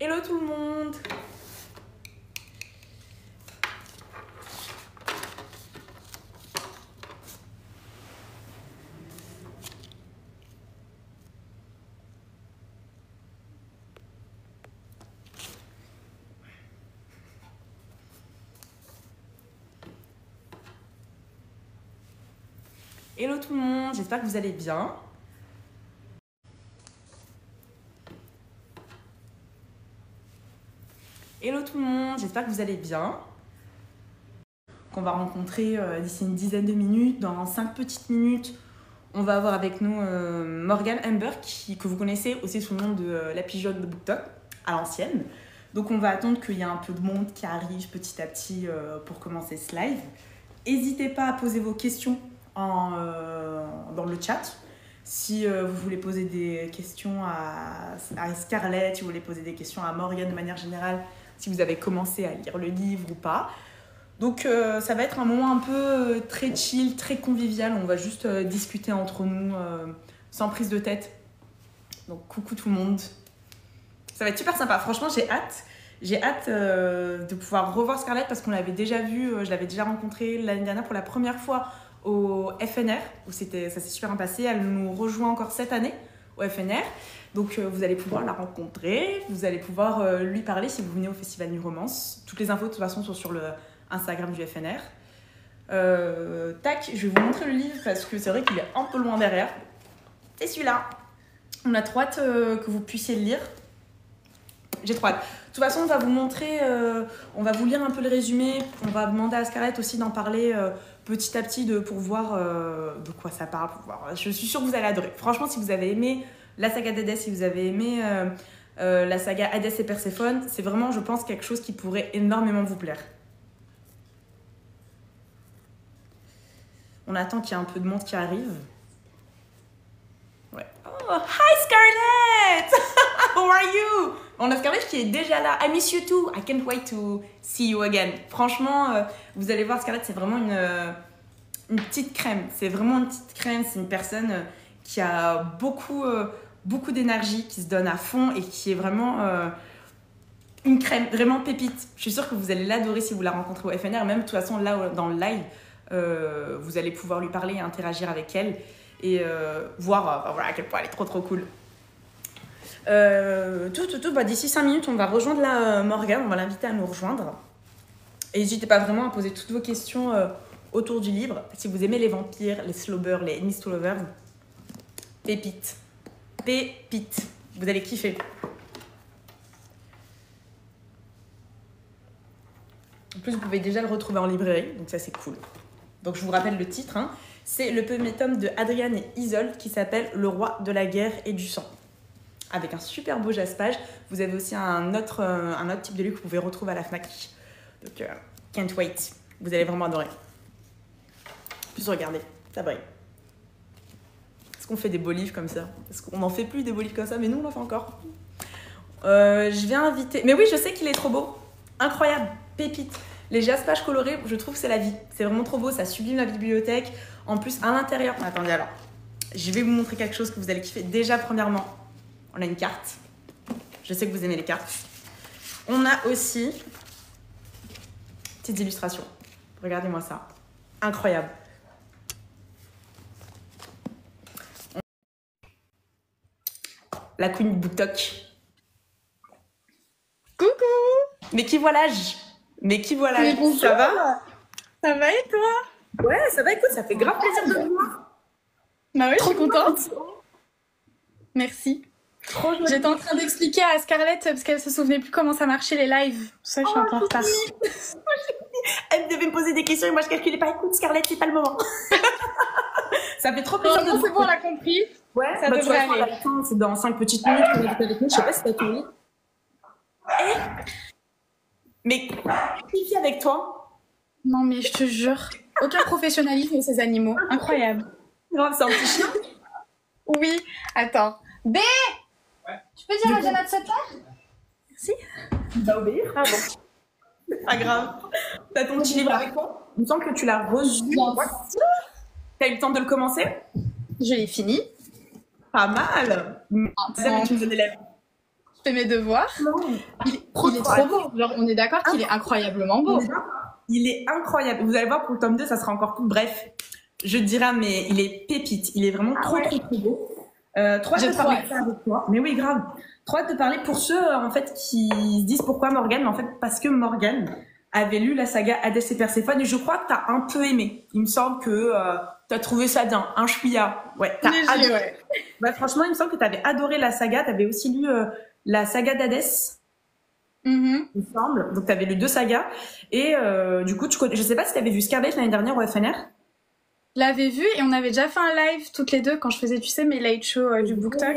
Hello tout le monde! Hello tout le monde, j'espère que vous allez bien. Hello tout le monde, j'espère que vous allez bien. Qu'on va rencontrer d'ici une dizaine de minutes. Dans 5 petites minutes, on va avoir avec nous Morgane Amber, que vous connaissez aussi sous le nom de la pigeonne de BookTok, à l'ancienne. Donc on va attendre qu'il y ait un peu de monde qui arrive petit à petit pour commencer ce live. N'hésitez pas à poser vos questions dans le chat. Si vous voulez poser des questions à Scarlett, si vous voulez poser des questions à Morgane de manière générale, si vous avez commencé à lire le livre ou pas. Donc ça va être un moment un peu très chill, très convivial. On va juste discuter entre nous sans prise de tête. Donc coucou tout le monde. Ça va être super sympa. Franchement, j'ai hâte. J'ai hâte de pouvoir revoir Scarlett parce qu'on l'avait déjà vue. Je l'avais déjà rencontrée l'année dernière pour la première fois au FNR, où ça s'est super bien passé. Elle nous rejoint encore cette année au FNR. Donc vous allez pouvoir la rencontrer, vous allez pouvoir lui parler si vous venez au Festival New Romance. Toutes les infos de toute façon sont sur le Instagram du FNR. Tac, je vais vous montrer le livre parce que c'est vrai qu'il est un peu loin derrière. C'est celui-là. On a trop hâte que vous puissiez le lire. J'ai trop hâte. De toute façon, on va vous montrer, on va vous lire un peu le résumé. On va demander à Scarlett aussi d'en parler petit à petit pour voir de quoi ça parle. Pour voir. Je suis sûre que vous allez adorer. Franchement, si vous avez aimé la saga d'Hadès, si vous avez aimé la saga Hadès et Perséphone, c'est vraiment, je pense, quelque chose qui pourrait énormément vous plaire. On attend qu'il y ait un peu de monde qui arrive. Ouais. Oh, hi Scarlett! How are you? On a Scarlett qui est déjà là. I miss you too. I can't wait to see you again. Franchement, vous allez voir, Scarlett, c'est vraiment une petite crème. C'est vraiment une petite crème. C'est une personne qui a beaucoup d'énergie, qui se donne à fond et qui est vraiment une crème, vraiment pépite. Je suis sûre que vous allez l'adorer si vous la rencontrez au FNR. Même de toute façon, là, dans le live, vous allez pouvoir lui parler et interagir avec elle et voir voilà, à quel point elle est trop cool. Bah, d'ici 5 minutes, on va rejoindre la Morgane, on va l'inviter à nous rejoindre. Et n'hésitez pas vraiment à poser toutes vos questions autour du livre. Si vous aimez les vampires, les slowbers, les enemies to lovers, pépite. Pépite. Vous allez kiffer. En plus, vous pouvez déjà le retrouver en librairie, donc ça c'est cool. Donc je vous rappelle le titre, hein. C'est le premier tome de Adriane et Isolde qui s'appelle Le roi de la guerre et du sang. Avec un super beau jaspage. Vous avez aussi un autre type de livre que vous pouvez retrouver à la FNAC. Donc, can't wait. Vous allez vraiment adorer. En plus, regardez, ça brille. Est-ce qu'on fait des beaux livres comme ça? Est-ce qu'on n'en fait plus des beaux livres comme ça? Mais nous, on en fait encore. Je viens inviter... Mais oui, je sais qu'il est trop beau. Incroyable. Pépite. Les jaspages colorés, je trouve que c'est la vie. C'est vraiment trop beau. Ça sublime la bibliothèque. En plus, à l'intérieur... Attendez, alors. Je vais vous montrer quelque chose que vous allez kiffer. Déjà, premièrement... On a une carte. Je sais que vous aimez les cartes. On a aussi petites illustrations. Regardez-moi ça. Incroyable. La Queen BookTok. Coucou! Mais qui voit l'âge? Mais qui voit l'âge? Ça va? Ça va et toi? Ouais, ça va, écoute, ça fait grave plaisir de te voir. Bah ouais, je suis contente. Merci. Trop joli. J'étais en train d'expliquer à Scarlett parce qu'elle se souvenait plus comment ça marchait les lives. Pour ça, je suis un peu en retard. Elle devait me poser des questions et moi je calculais pas. Écoute, Scarlett, c'est pas le moment. Ça fait trop plaisir de te voir. C'est bon, on a compris. Ouais, ça devrait aller. C'est dans 5 petites minutes qu'on est avec nous. Je sais pas si t'as fini. Mais qui vit avec toi? Non, mais je te jure, aucun professionnalisme ces animaux. Incroyable. Grave, c'est un petit chien. Oui, attends. B! Tu peux dire à Jenna de se taire? Merci. Il va obéir. Ah bon. C'est pas grave. T'as ton petit livre avec toi? Il me semble que tu l'as reçu. T'as eu le temps de le commencer? Je l'ai fini. Pas mal. Tu me donnais la vie. je fais mes devoirs. Non. Il est trop beau. Genre, on est d'accord qu'il est incroyablement beau. Il est incroyable. Vous allez voir pour le tome 2, ça sera encore plus bref. Je dirais, mais il est pépite. Il est vraiment trop beau. Trop de parler de ça avec toi. Mais oui, grave. Trop de parler pour ceux, en fait, qui se disent pourquoi Morgane. Mais en fait, parce que Morgane avait lu la saga Hadès et Perséphone et je crois que t'as un peu aimé. Il me semble que t'as trouvé ça bien. Un chouïa. Ouais, t'as adoré. Ouais. Bah, franchement, il me semble que t'avais adoré la saga. T'avais aussi lu la saga d'Hadès. Il me semble. Donc, t'avais lu 2 sagas. Et du coup, je sais pas si t'avais vu Scarlett l'année dernière au FNR. Je l'avais vu et on avait déjà fait un live toutes les deux quand je faisais, tu sais, mes late shows du BookTok.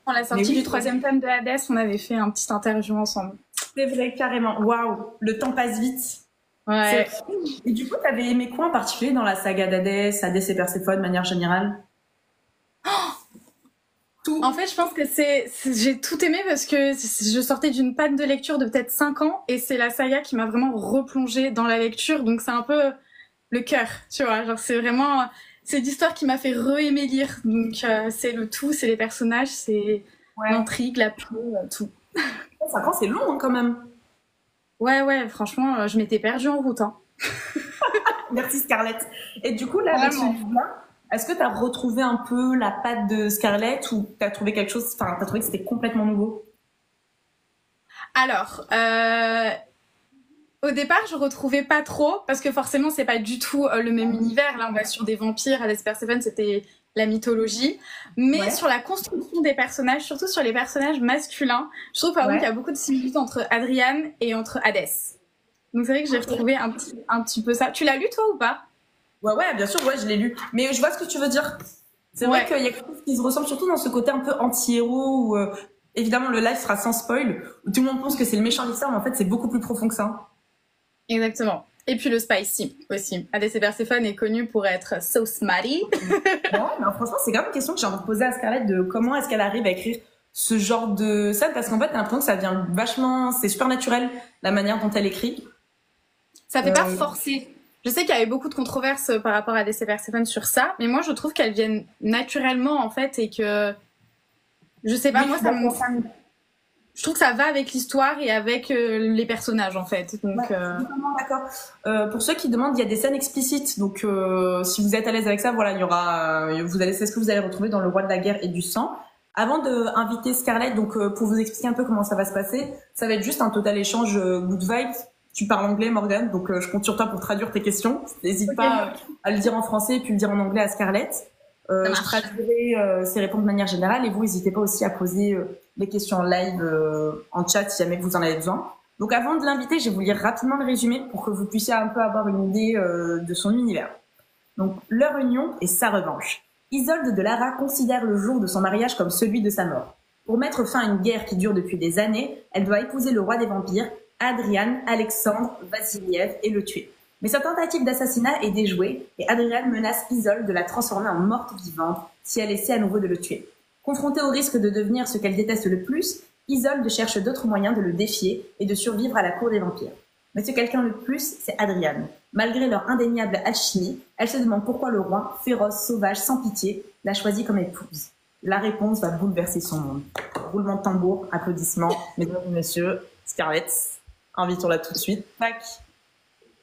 Pour la sortie du 3e tome de Hadès, on avait fait un petit interview ensemble. C'est vrai, carrément. Waouh, le temps passe vite. Ouais. Et du coup, t'avais aimé quoi en particulier dans la saga d'Hadès, Hadès et Perséphone de manière générale? Tout. En fait, je pense que j'ai tout aimé parce que je sortais d'une panne de lecture de peut-être 5 ans et c'est la saga qui m'a vraiment replongée dans la lecture. Donc c'est un peu le cœur, tu vois. Genre c'est vraiment... C'est l'histoire qui m'a fait re-aimer lire. Donc c'est le tout, c'est les personnages, c'est l'intrigue, la plume, tout. 5 ans, c'est long hein, quand même. Ouais, franchement, je m'étais perdue en route. Hein. Merci Scarlett. Et du coup, là, avec ce livre-là, est-ce que tu as retrouvé un peu la patte de Scarlett ou tu as trouvé quelque chose, enfin, tu as trouvé que c'était complètement nouveau? Alors, au départ, je retrouvais pas trop parce que forcément, c'est pas du tout le même univers. Là, on va sur des vampires. Hadès Perséphone, c'était la mythologie. Mais sur la construction des personnages, surtout sur les personnages masculins, je trouve par exemple qu'il y a beaucoup de similitudes entre Adrian et entre Hadès. Donc c'est vrai que j'ai retrouvé un petit peu ça. Tu l'as lu toi ou pas? Ouais, bien sûr, je l'ai lu. Mais je vois ce que tu veux dire. C'est vrai qu'il y a quelque chose qui se ressemble surtout dans ce côté un peu anti-héros où, évidemment, le live sera sans spoil, où tout le monde pense que c'est le méchant de l'histoire, mais en fait, c'est beaucoup plus profond que ça. Exactement. Et puis le spicy aussi. Hadès et Perséphone est connu pour être so smutty. Non, mais franchement, c'est quand même une question que j'ai envie de poser à Scarlett de comment est-ce qu'elle arrive à écrire ce genre de scène, parce qu'en fait, t'as l'impression que ça vient vachement, c'est super naturel, la manière dont elle écrit. Ça fait pas forcer. Je sais qu'il y avait beaucoup de controverses par rapport à Hadès et Perséphone sur ça, mais moi, je trouve qu'elles viennent naturellement, en fait, et que, je sais pas, moi, je trouve que ça va avec l'histoire et avec les personnages, en fait. Donc, d'accord. Pour ceux qui demandent, il y a des scènes explicites. Donc, si vous êtes à l'aise avec ça, voilà, il y aura, c'est ce que vous allez retrouver dans Le Roi de la Guerre et du Sang. Avant d'inviter Scarlett, donc, pour vous expliquer un peu comment ça va se passer, ça va être juste un total échange good vibes. Tu parles anglais, Morgane, donc je compte sur toi pour traduire tes questions. N'hésite pas à le dire en français et puis le dire en anglais à Scarlett. Je traduirai ces réponses de manière générale et vous, n'hésitez pas aussi à poser les questions en live en chat si jamais vous en avez besoin. Donc avant de l'inviter, je vais vous lire rapidement le résumé pour que vous puissiez un peu avoir une idée de son univers. Donc, leur union et sa revanche. Isolde de Lara considère le jour de son mariage comme celui de sa mort. Pour mettre fin à une guerre qui dure depuis des années, elle doit épouser le roi des vampires, Adrian Alexandre Vassiliev, et le tuer. Mais sa tentative d'assassinat est déjouée et Adrian menace Isolde de la transformer en morte vivante si elle essaie à nouveau de le tuer. Confrontée au risque de devenir ce qu'elle déteste le plus, Isolde cherche d'autres moyens de le défier et de survivre à la cour des vampires. Mais ce quelqu'un le plus, c'est Adrian. Malgré leur indéniable alchimie, elle se demande pourquoi le roi, féroce, sauvage, sans pitié, l'a choisie comme épouse. La réponse va bouleverser son monde. Roulement de tambour, applaudissements, mesdames et messieurs, Scarlett, invitons-la tout de suite. Tac.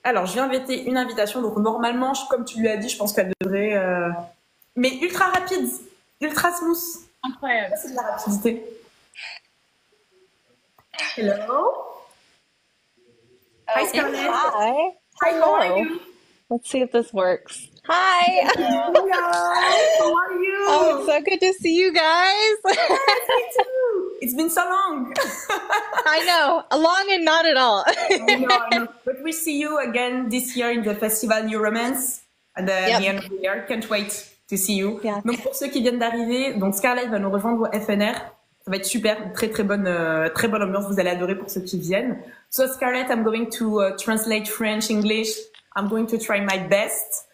Alors, je viens inviter une invitation, donc normalement, comme tu lui as dit, je pense qu'elle devrait... Mais ultra rapide, ultra smooth. Incroyable. C'est de la rapidité. Hello. Hi, Scarlett. Hi. Hi, how are you? Let's see if this works. Hi. How are you? Oh, it's so good to see you guys. Yes, me too. It's been so long. I know, long and not at all. I know. But we see you again this year in the festival New Romance at the end of the year. Can't wait to see you. Yeah. Donc pour ceux qui viennent d'arriver, donc Scarlett va nous rejoindre au FNR. Ça va être super, très bonne ambiance. Vous allez adorer pour ceux qui viennent. So Scarlett, I'm going to translate French, English. I'm going to try my best.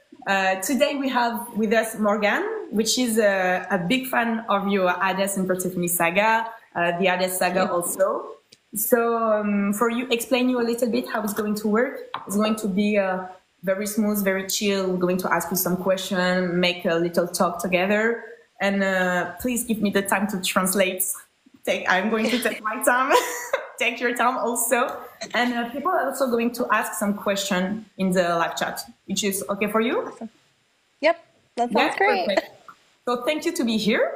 Today we have with us Morgane, which is a big fan of your Hadès and Persephone saga, the Hadès saga also. So for you, explain you a little bit how it's going to work. It's going to be very smooth, very chill. We're going to ask you some questions, make a little talk together. And please give me the time to translate. I'm going to take my time. Take your time also. And people are also going to ask some question in the live chat, which is okay for you? Awesome. Yep, that sounds great. Perfect. So thank you to be here.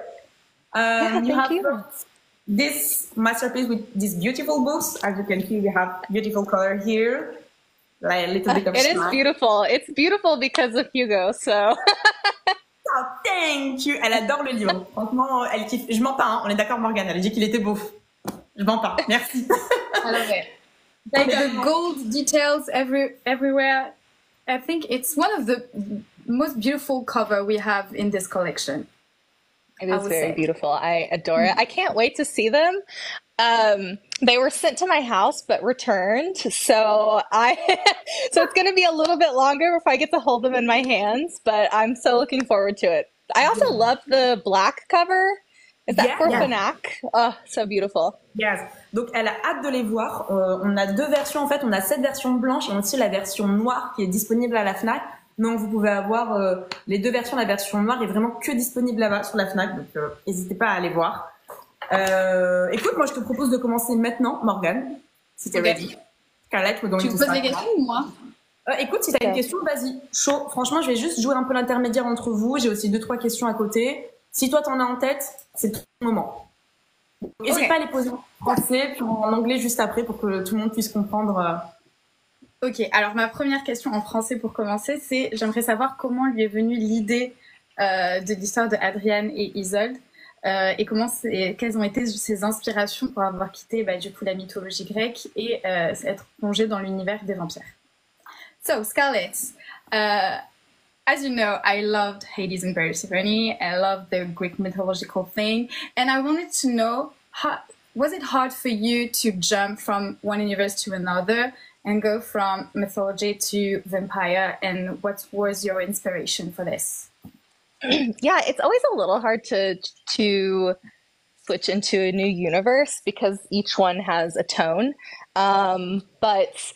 Thank you. Got this masterpiece with these beautiful books. As you can see, we have beautiful color here. Like a little bit of It is smile. beautiful. It's beautiful because of Hugo, so. Oh, thank you. Elle adore le livre. Franchement, elle kiffe. Je mens pas, hein. On est d'accord, Morgane. Elle a dit qu'il était beau. Je mens pas. Merci. I love it. Like the gold details everywhere. I think it's one of the most beautiful cover we have in this collection. It I is would very say. beautiful. I adore it. I can't wait to see them. They were sent to my house but returned, so so it's going to be a little bit longer before I get to hold them in my hands, but I'm so looking forward to it. I also love the black cover. Is that for Fnac? Oh, so beautiful. Yes. Donc, elle a hâte de les voir. On a deux versions, en fait. On a cette version blanche et aussi la version noire qui est disponible à la Fnac. Donc, vous pouvez avoir les deux versions. La version noire est vraiment que disponible là-bas sur la Fnac. Donc, n'hésitez pas à aller voir. Écoute, moi, je te propose de commencer maintenant, Morgane, si t'es ready. Scarlett, we're going Tu to me poses start les questions ou moi? Écoute, si t'as une question, vas-y. Chaud. Franchement, je vais juste jouer un peu l'intermédiaire entre vous. J'ai aussi 2-3 questions à côté. Si toi, t'en as en tête, c'est ton moment. N'hésite pas à les poser en français, puis en anglais juste après pour que tout le monde puisse comprendre. Ok, alors ma première question en français pour commencer, c'est j'aimerais savoir comment lui est venue l'idée de l'histoire de Adrienne et Isolde et quelles ont été ses inspirations pour avoir quitté du coup la mythologie grecque et être plongée dans l'univers des vampires. So Scarlett, as you know, I loved Hades and Persephone. I loved the Greek mythological thing, and I wanted to know was it hard for you to jump from one universe to another and go from mythology to vampire, and what was your inspiration for this? Yeah, it's always a little hard to switch into a new universe because each one has a tone. But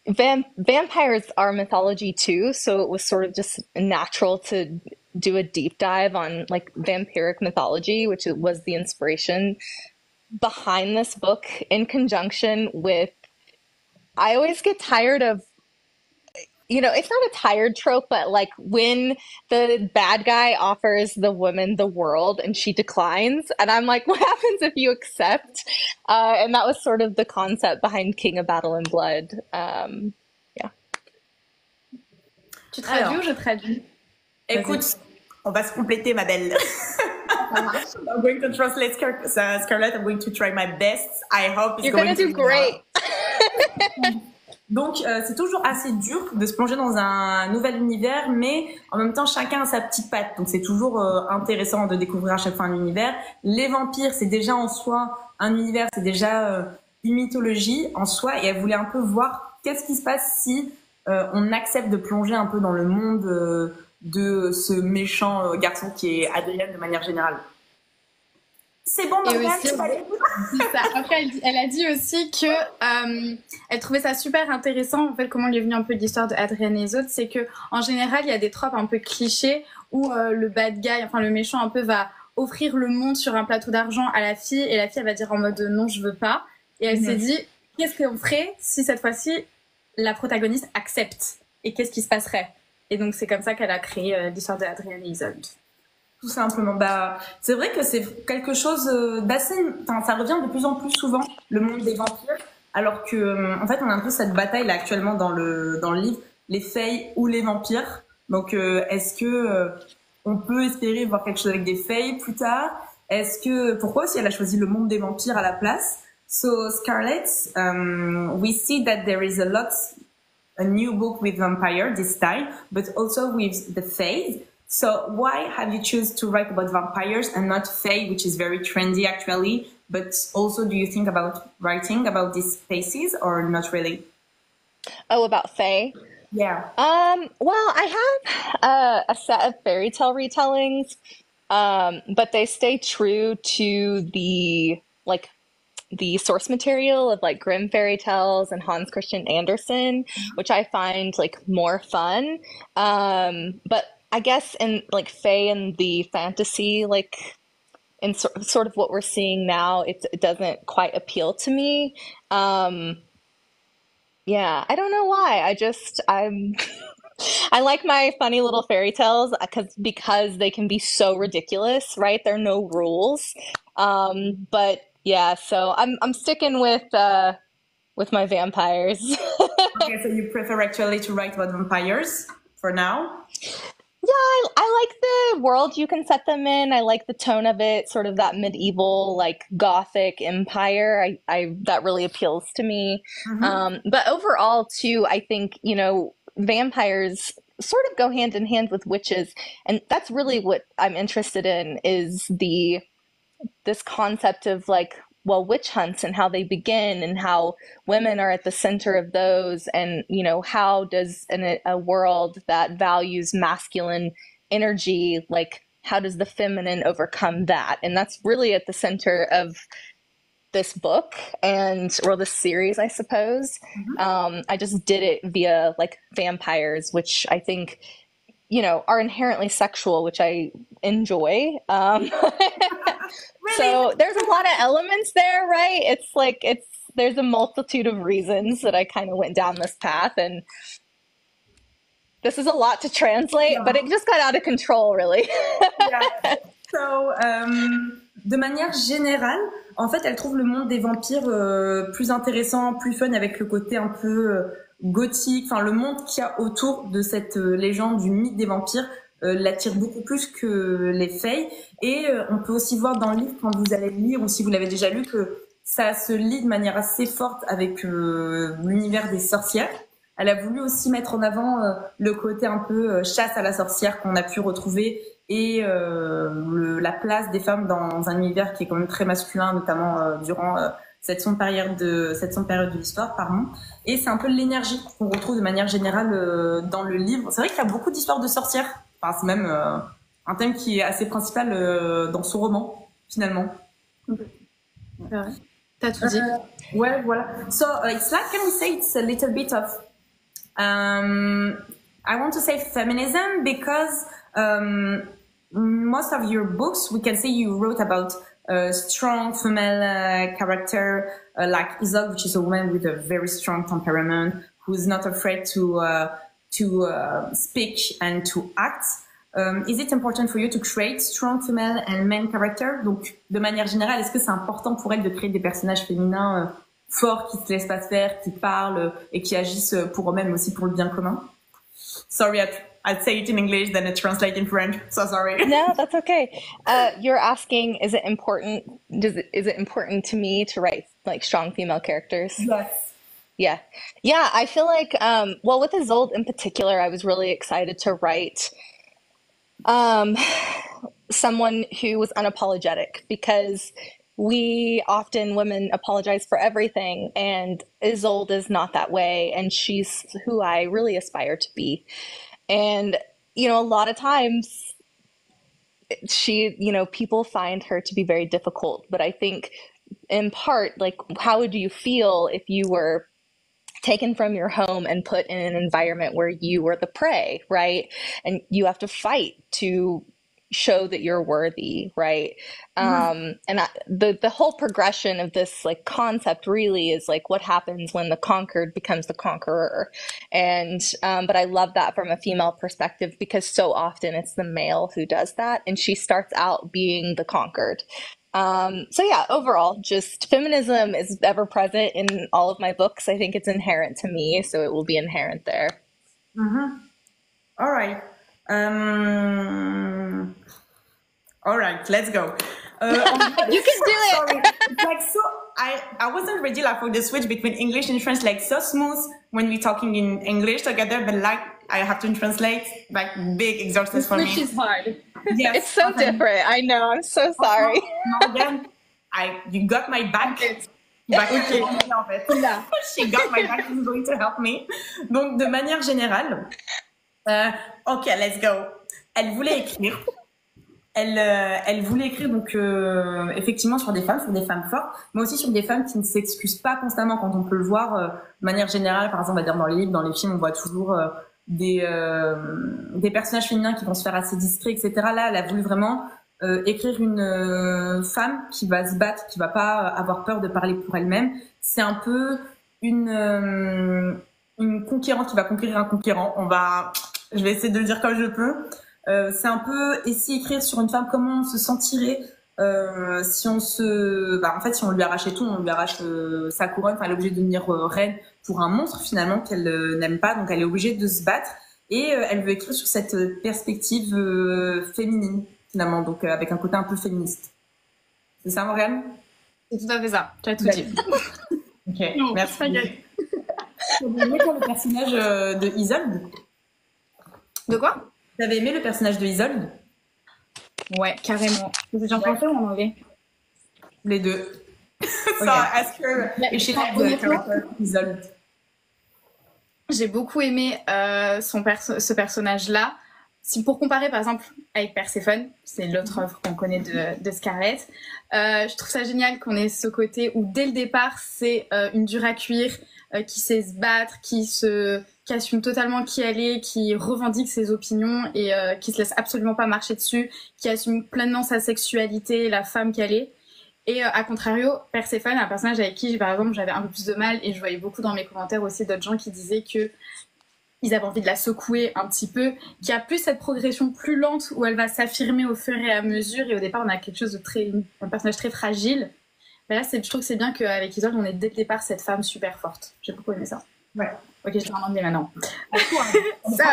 vampires are mythology too, so it was sort of just natural to do a deep dive on like vampiric mythology, which was the inspiration behind this book in conjunction with I always get tired of, it's not a tired trope, but like when the bad guy offers the woman the world and she declines, and I'm like, what happens if you accept? And that was sort of the concept behind King of Battle and Blood. Yeah. Tu traduis ou je traduis? Écoute, on va se compléter, ma belle. I'm going to translate Scarlett. I'm going to try my best. I hope it's You're going to do great. Donc, c'est toujours assez dur de se plonger dans un nouvel univers, mais en même temps, chacun a sa petite patte. Donc, c'est toujours intéressant de découvrir à chaque fois un univers. Les vampires, c'est déjà en soi un univers, c'est déjà une mythologie en soi. Et elle voulait un peu voir qu'est-ce qui se passe si on accepte de plonger un peu dans le monde de ce méchant garçon qui est Adrien de manière générale. C'est bon, Morgane, tu vas aller. C'est ça. Après, elle a dit aussi que elle trouvait ça super intéressant, en fait, comment lui est venue un peu l'histoire de Adrienne et les autres, c'est que en général, il y a des tropes un peu clichés où le bad guy, enfin le méchant un peu va offrir le monde sur un plateau d'argent à la fille et la fille elle va dire en mode non, je veux pas. Et elle s'est dit, qu'est-ce qu'on ferait si cette fois-ci la protagoniste accepte et qu'est-ce qui se passerait? Et donc c'est comme ça qu'elle a créé l'histoire de Adrienne et Isolde. Tout simplement. C'est vrai que c'est quelque chose d'assez... Enfin, ça revient de plus en plus souvent, le monde des vampires, alors que, en fait, on a un peu cette bataille là actuellement dans le livre, les fays ou les vampires. Donc, est-ce que on peut espérer voir quelque chose avec des fays plus tard? Pourquoi aussi elle a choisi le monde des vampires à la place? So, Scarlett, we see that there is a new book with vampire this time, but also with the fays. So why have you choose to write about vampires and not fae, which is very trendy actually? But also, do you think about writing about these spaces or not really? Oh, about fae? Yeah. Well, I have a set of fairy tale retellings, but they stay true to the source material of like Grimm fairy tales and Hans Christian Andersen, which I find like more fun. But I guess in like fae and the fantasy like in sort of what we're seeing now, it doesn't quite appeal to me. Yeah, I don't know why. I'm I like my funny little fairy tales because they can be so ridiculous, right? There are no rules. But yeah, so I'm sticking with my vampires. Okay, so you prefer actually to write about vampires for now? Yeah, I like the world you can set them in. I like the tone of it, sort of that medieval, like gothic empire. I that really appeals to me. Mm-hmm. But overall, too, I think, vampires sort of go hand in hand with witches, and that's really what I'm interested in is this concept of like, well, witch hunts and how they begin and how women are at the center of those. And, how does a world that values masculine energy, like, how does the feminine overcome that? And that's really at the center of this book or this series, I suppose. I just did it via like vampires, which I think, are inherently sexual, which I enjoy. Really? So there's a lot of elements there, right? There's a multitude of reasons that I kind of went down this path, and this is a lot to translate, but it just got out of control, really. Yeah. So, de manière générale, en fait, elle trouve le monde des vampires plus intéressant, plus fun, avec le côté un peu gothique, enfin le monde qu'il y a autour de cette légende du mythe des vampires l'attire beaucoup plus que les faits. Et on peut aussi voir dans le livre, quand vous allez le lire, ou si vous l'avez déjà lu, que ça se lie de manière assez forte avec l'univers des sorcières. Elle a voulu aussi mettre en avant le côté un peu chasse à la sorcière qu'on a pu retrouver et la place des femmes dans un univers qui est quand même très masculin, notamment durant cette sombre période de l'histoire, pardon. Et c'est un peu l'énergie qu'on retrouve de manière générale dans le livre. C'est vrai qu'il y a beaucoup d'histoires de sorcières. Enfin, c'est même un thème qui est assez principal dans ce roman, finalement. T'as tout dit. Ouais, voilà. So it's like, can we say it's a little bit of, I want to say feminism because most of your books, we can say you wrote about strong female character, like Isolde, which is a woman with a very strong temperament, who's not afraid to speak and to act. Is it important for you to create strong female and main character? Donc, de manière générale, est-ce que c'est important pour elle de créer des personnages féminins forts, qui se laissent pas faire, qui parlent et qui agissent pour eux-mêmes aussi pour le bien commun? Sorry, I'd say it in English, then it translates in French. So sorry. No, that's okay. You're asking, is it important to me to write like strong female characters? Yes. Yeah. Yeah, I feel like, well, with Isolde in particular, I was really excited to write someone who was unapologetic because women apologize for everything, and Isolde is not that way, and she's who I really aspire to be. And, a lot of times people find her to be very difficult, but I think in part, like, how would you feel if you were taken from your home and put in an environment where you were the prey, right? And you have to fight to show that you're worthy, right? And the whole progression of this like concept really is like what happens when the conquered becomes the conqueror. And but I love that from a female perspective because so often it's the male who does that, and she starts out being the conquered. So yeah, overall, just feminism is ever present in all of my books. I think it's inherent to me, so it will be inherent there. Mm-hmm. All right. All right, let's go. You can do it. Sorry. It's like so. I wasn't ready like for the switch between English and French, like so smooth when we're talking in English together, but like I have to translate, like big exercise for me. Switch is hard. Yes, It's so different. I know. I'm so sorry. Again, you got my back. Okay. En fait. She got my back. She's going to help me. Donc, de manière générale, ok, let's go. Elle voulait écrire. Elle voulait écrire donc effectivement sur des femmes fortes, mais aussi sur des femmes qui ne s'excusent pas constamment, quand on peut le voir de manière générale. Par exemple, on va dire dans les livres, dans les films, on voit toujours des personnages féminins qui vont se faire assez discrets, etc. Là, elle a voulu vraiment écrire une femme qui va se battre, qui va pas avoir peur de parler pour elle-même. C'est un peu une conquérante qui va conquérir un conquérant. Je vais essayer de le dire comme je peux. C'est un peu essayer d'écrire sur une femme comment on se sentirait si on si on lui arrachait tout, on lui arrache sa couronne. Enfin, elle est obligée de devenir reine pour un monstre finalement qu'elle n'aime pas, donc elle est obligée de se battre. Et elle veut écrire sur cette perspective féminine finalement, donc avec un côté un peu féministe. C'est ça, Morgane? C'est tout à fait ça. Tu as tout dit. Ok, Non, merci. ça y est. Tu avais aimé le personnage de Isolde? De quoi? Tu avais aimé le personnage de Isolde? Ouais, carrément. Vous êtes en français ou en anglais? Les deux. So, ask her if she liked the character Isolde. J'ai beaucoup aimé ce personnage-là. Si pour comparer par exemple avec Perséphone, c'est l'autre œuvre qu'on connaît de Scarlett, je trouve ça génial qu'on ait ce côté où dès le départ c'est une dure à cuire, qui sait se battre, qui assume totalement qui elle est, qui revendique ses opinions et qui se laisse absolument pas marcher dessus, qui assume pleinement sa sexualité, la femme qu'elle est. Et à contrario, Perséphone, un personnage avec qui, par exemple, j'avais un peu plus de mal, et je voyais beaucoup dans mes commentaires aussi d'autres gens qui disaient que ils avaient envie de la secouer un petit peu, qu'il y a plus cette progression plus lente où elle va s'affirmer au fur et à mesure, et au départ, on a quelque chose de un personnage très fragile. Mais là, je trouve que c'est bien qu'avec Isolde, on ait dès le départ cette femme super forte. J'ai beaucoup aimé ça. Ouais. Ok, je vais en anglais maintenant. So,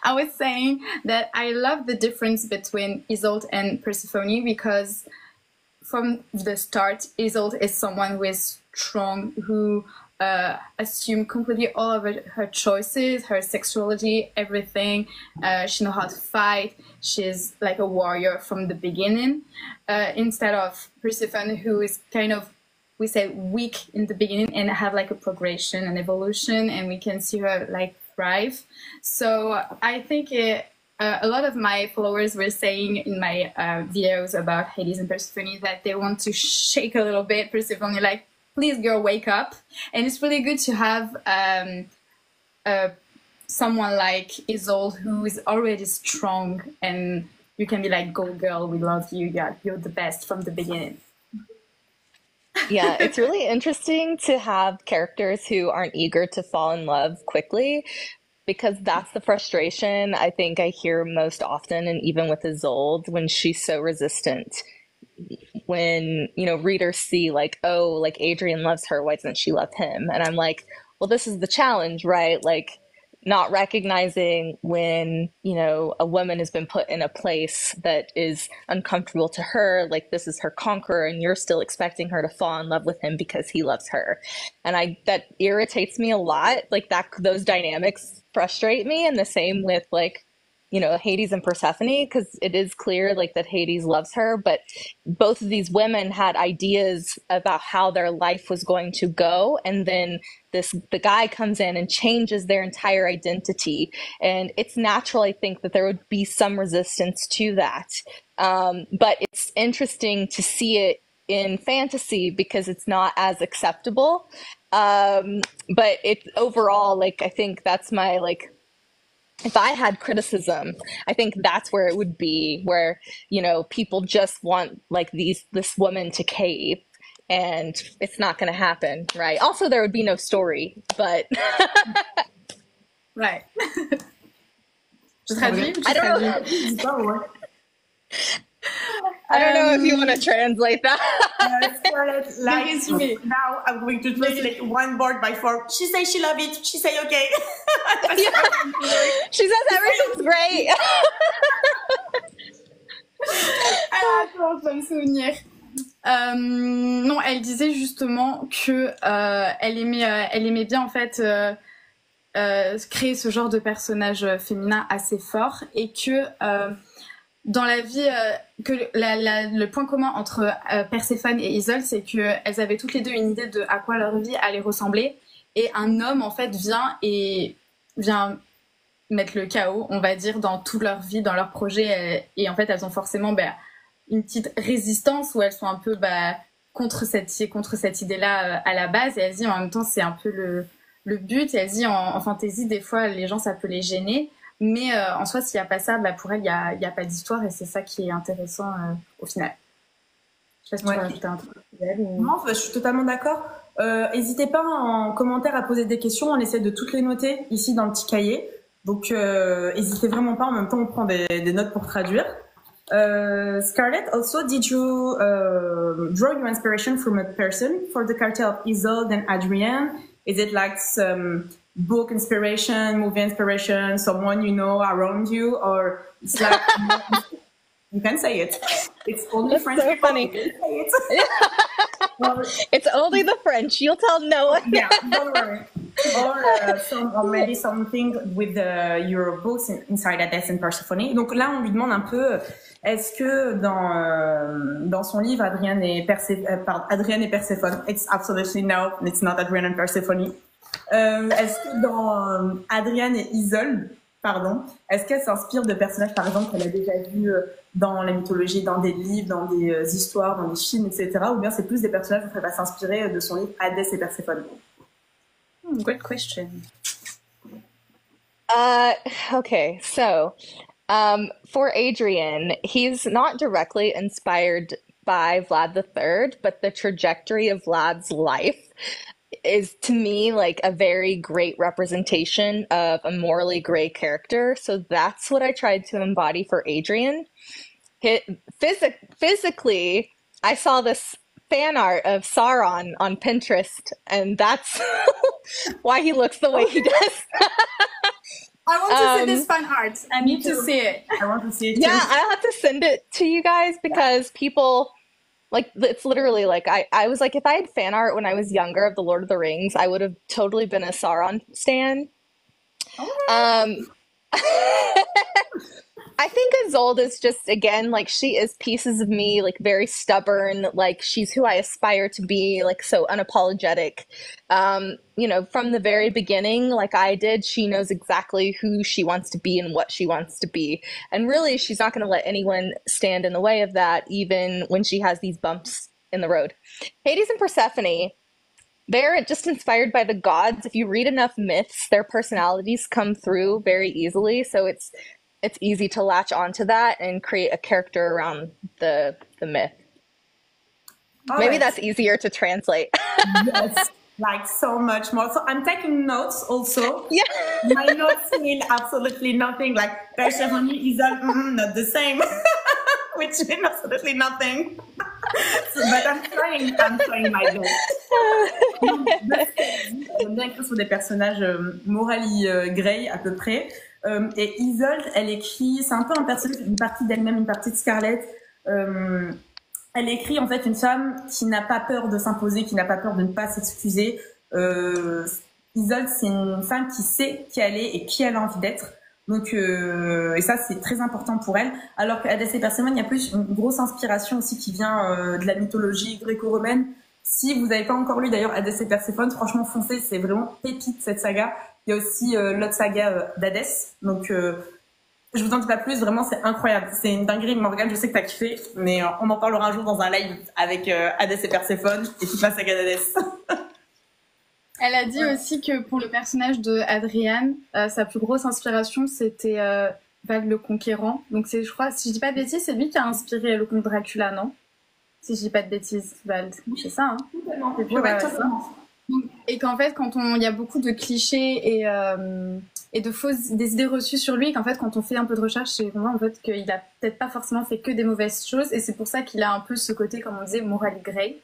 I was saying that I love the difference between Isolde and Persephone because from the start, Isolde is someone who is strong, who assume completely all of her choices, her sexuality, everything. She knows how to fight. She's like a warrior from the beginning, instead of Persephone, who is kind of, we say, weak in the beginning and have like a progression and evolution, and we can see her like thrive. So I think a lot of my followers were saying in my videos about Hades and Persephone that they want to shake a little bit Persephone, like, please girl, wake up. And it's really good to have someone like Isolde who is already strong, and you can be like, go girl, we love you, yeah, you're the best from the beginning. Yeah, it's really interesting to have characters who aren't eager to fall in love quickly, because that's the frustration I think I hear most often, and even with Isolde, when she's so resistant. When, you know, readers see like, oh, like Adrian loves her, why doesn't she love him? And I'm like, well, this is the challenge, right? Like, not recognizing when, you know, a woman has been put in a place that is uncomfortable to her, like this is her conqueror, and you're still expecting her to fall in love with him because he loves her. And that irritates me a lot. Like those dynamics frustrate me. And the same with like, you know, Hades and Persephone, because it is clear like that Hades loves her, but both of these women had ideas about how their life was going to go, and then the guy comes in and changes their entire identity, and it's natural, I think, that there would be some resistance to that, but it's interesting to see it in fantasy because it's not as acceptable, but it overall, like, I think that's my like, if I had criticism, I think that's where it would be, where, you know, people just want like this woman to cave, and it's not going to happen, right? Also, there would be no story, but right. Je traduis? I don't know. I don't know if you want to translate that. Now I'm going to translate one word by four. She say she love it. She say okay. Yeah. She says everything's great. Attends, je vais me souvenir. Non, elle disait justement que elle aimait bien en fait créer ce genre de personnage féminin assez fort, et que dans la vie, que le point commun entre Perséphone et Isolde, c'est qu'elles avaient toutes les deux une idée de à quoi leur vie allait ressembler, et un homme en fait vient mettre le chaos, on va dire, dans toute leur vie, dans leur projet, et en fait elles ont forcément une petite résistance où elles sont un peu contre cette idée-là à la base, et elles disent en même temps c'est un peu le but, et elles disent en fantaisie des fois les gens ça peut les gêner. Mais en soi, s'il n'y a pas ça, bah, pour elle, il y a pas d'histoire et c'est ça qui est intéressant au final. Je sais pas si tu veux rajouter un truc. Non, je suis totalement d'accord. N'hésitez pas en commentaire à poser des questions. On essaie de toutes les noter ici dans le petit cahier. Donc, n'hésitez vraiment pas. En même temps, on prend des notes pour traduire. Scarlett, also, did you draw your inspiration from a person for the character of Isolde and Adrienne? Is it like some book inspiration, movie inspiration, someone you know around you, or it's like you can say it. It's only That's French. so funny. It's only the French. You'll tell no one. Yeah, don't worry. Or maybe something with your books inside Hades and Persephone. Donc là, on lui demande un peu, est-ce que dans son livre Adrienne et Perséphone, it's absolutely no, it's not Adrienne and Persephone. Est-ce que dans Adrienne et Isolde, est-ce qu'elle s'inspire de personnages, par exemple, qu'elle a déjà vus dans la mythologie, dans des livres, dans des histoires, dans des films, etc. Ou bien c'est plus des personnages dont elle va s'inspirer de son livre Hadès et Perséphone? Great question. Okay, so for Adrian, he's not directly inspired by Vlad III, but the trajectory of Vlad's life is to me like a very great representation of a morally gray character. So that's what I tried to embody for Adrian. Physically, I saw this fan art of Sauron on Pinterest, and that's why he looks the way he does. I want to see this fan art. I need to see it. I want to see it too. Yeah, I'll have to send it to you guys because people like it's literally like I was like if I had fan art when I was younger of the Lord of the Rings, I would have totally been a Sauron stan. I think Isolde is just, again, like she is pieces of me, like very stubborn, like she's who I aspire to be, like so unapologetic. You know, from the very beginning, like I did, she knows exactly who she wants to be and what she wants to be. And really, she's not going to let anyone stand in the way of that, even when she has these bumps in the road. Hades and Persephone, they're just inspired by the gods. If you read enough myths, their personalities come through very easily. So it's easy to latch onto that and create a character around the myth. Maybe that's easier to translate. Yes, like so much more. So I'm taking notes also. Yeah. My notes mean absolutely nothing. Like Persephone is not the same, which means absolutely nothing. But I'm trying my best. J'aime bien écrire sur des personnages morally grey à peu près. Et Isolde, elle écrit, c'est un peu un personnage, une partie d'elle-même, une partie de Scarlett. Elle écrit en fait une femme qui n'a pas peur de s'imposer, qui n'a pas peur de ne pas s'excuser. Isolde, c'est une femme qui sait qui elle est et qui elle a envie d'être. Donc, et ça, c'est très important pour elle. Alors que Hadès et Perséphone, il y a plus une grosse inspiration aussi qui vient de la mythologie gréco-romaine. Si vous n'avez pas encore lu d'ailleurs Hadès et Perséphone, franchement foncez, c'est vraiment pépite cette saga. Il y a aussi l'autre saga d'Hadès. Donc, je vous en dis pas plus, vraiment c'est incroyable. C'est une dinguerie, Morgane, je sais que t'as kiffé, mais on en parlera un jour dans un live avec Hadès et Perséphone et toute la saga d'Hadès. Elle a dit aussi que pour le personnage de Adrienne, sa plus grosse inspiration c'était Vlad le Conquérant. Donc c'est, je crois, si je dis pas de bêtises, c'est lui qui a inspiré le comte Dracula, non? Si je dis pas de bêtises, Vlad. C'est ça, hein? Totalement. Et puis, et qu'en fait, quand il y a beaucoup de clichés et de fausses, des idées reçues sur lui, et qu'en fait, quand on fait un peu de recherche, c'est qu'on voit en fait qu'il a peut-être pas forcément fait que des mauvaises choses, et c'est pour ça qu'il a un peu ce côté, comme on disait, moral grey.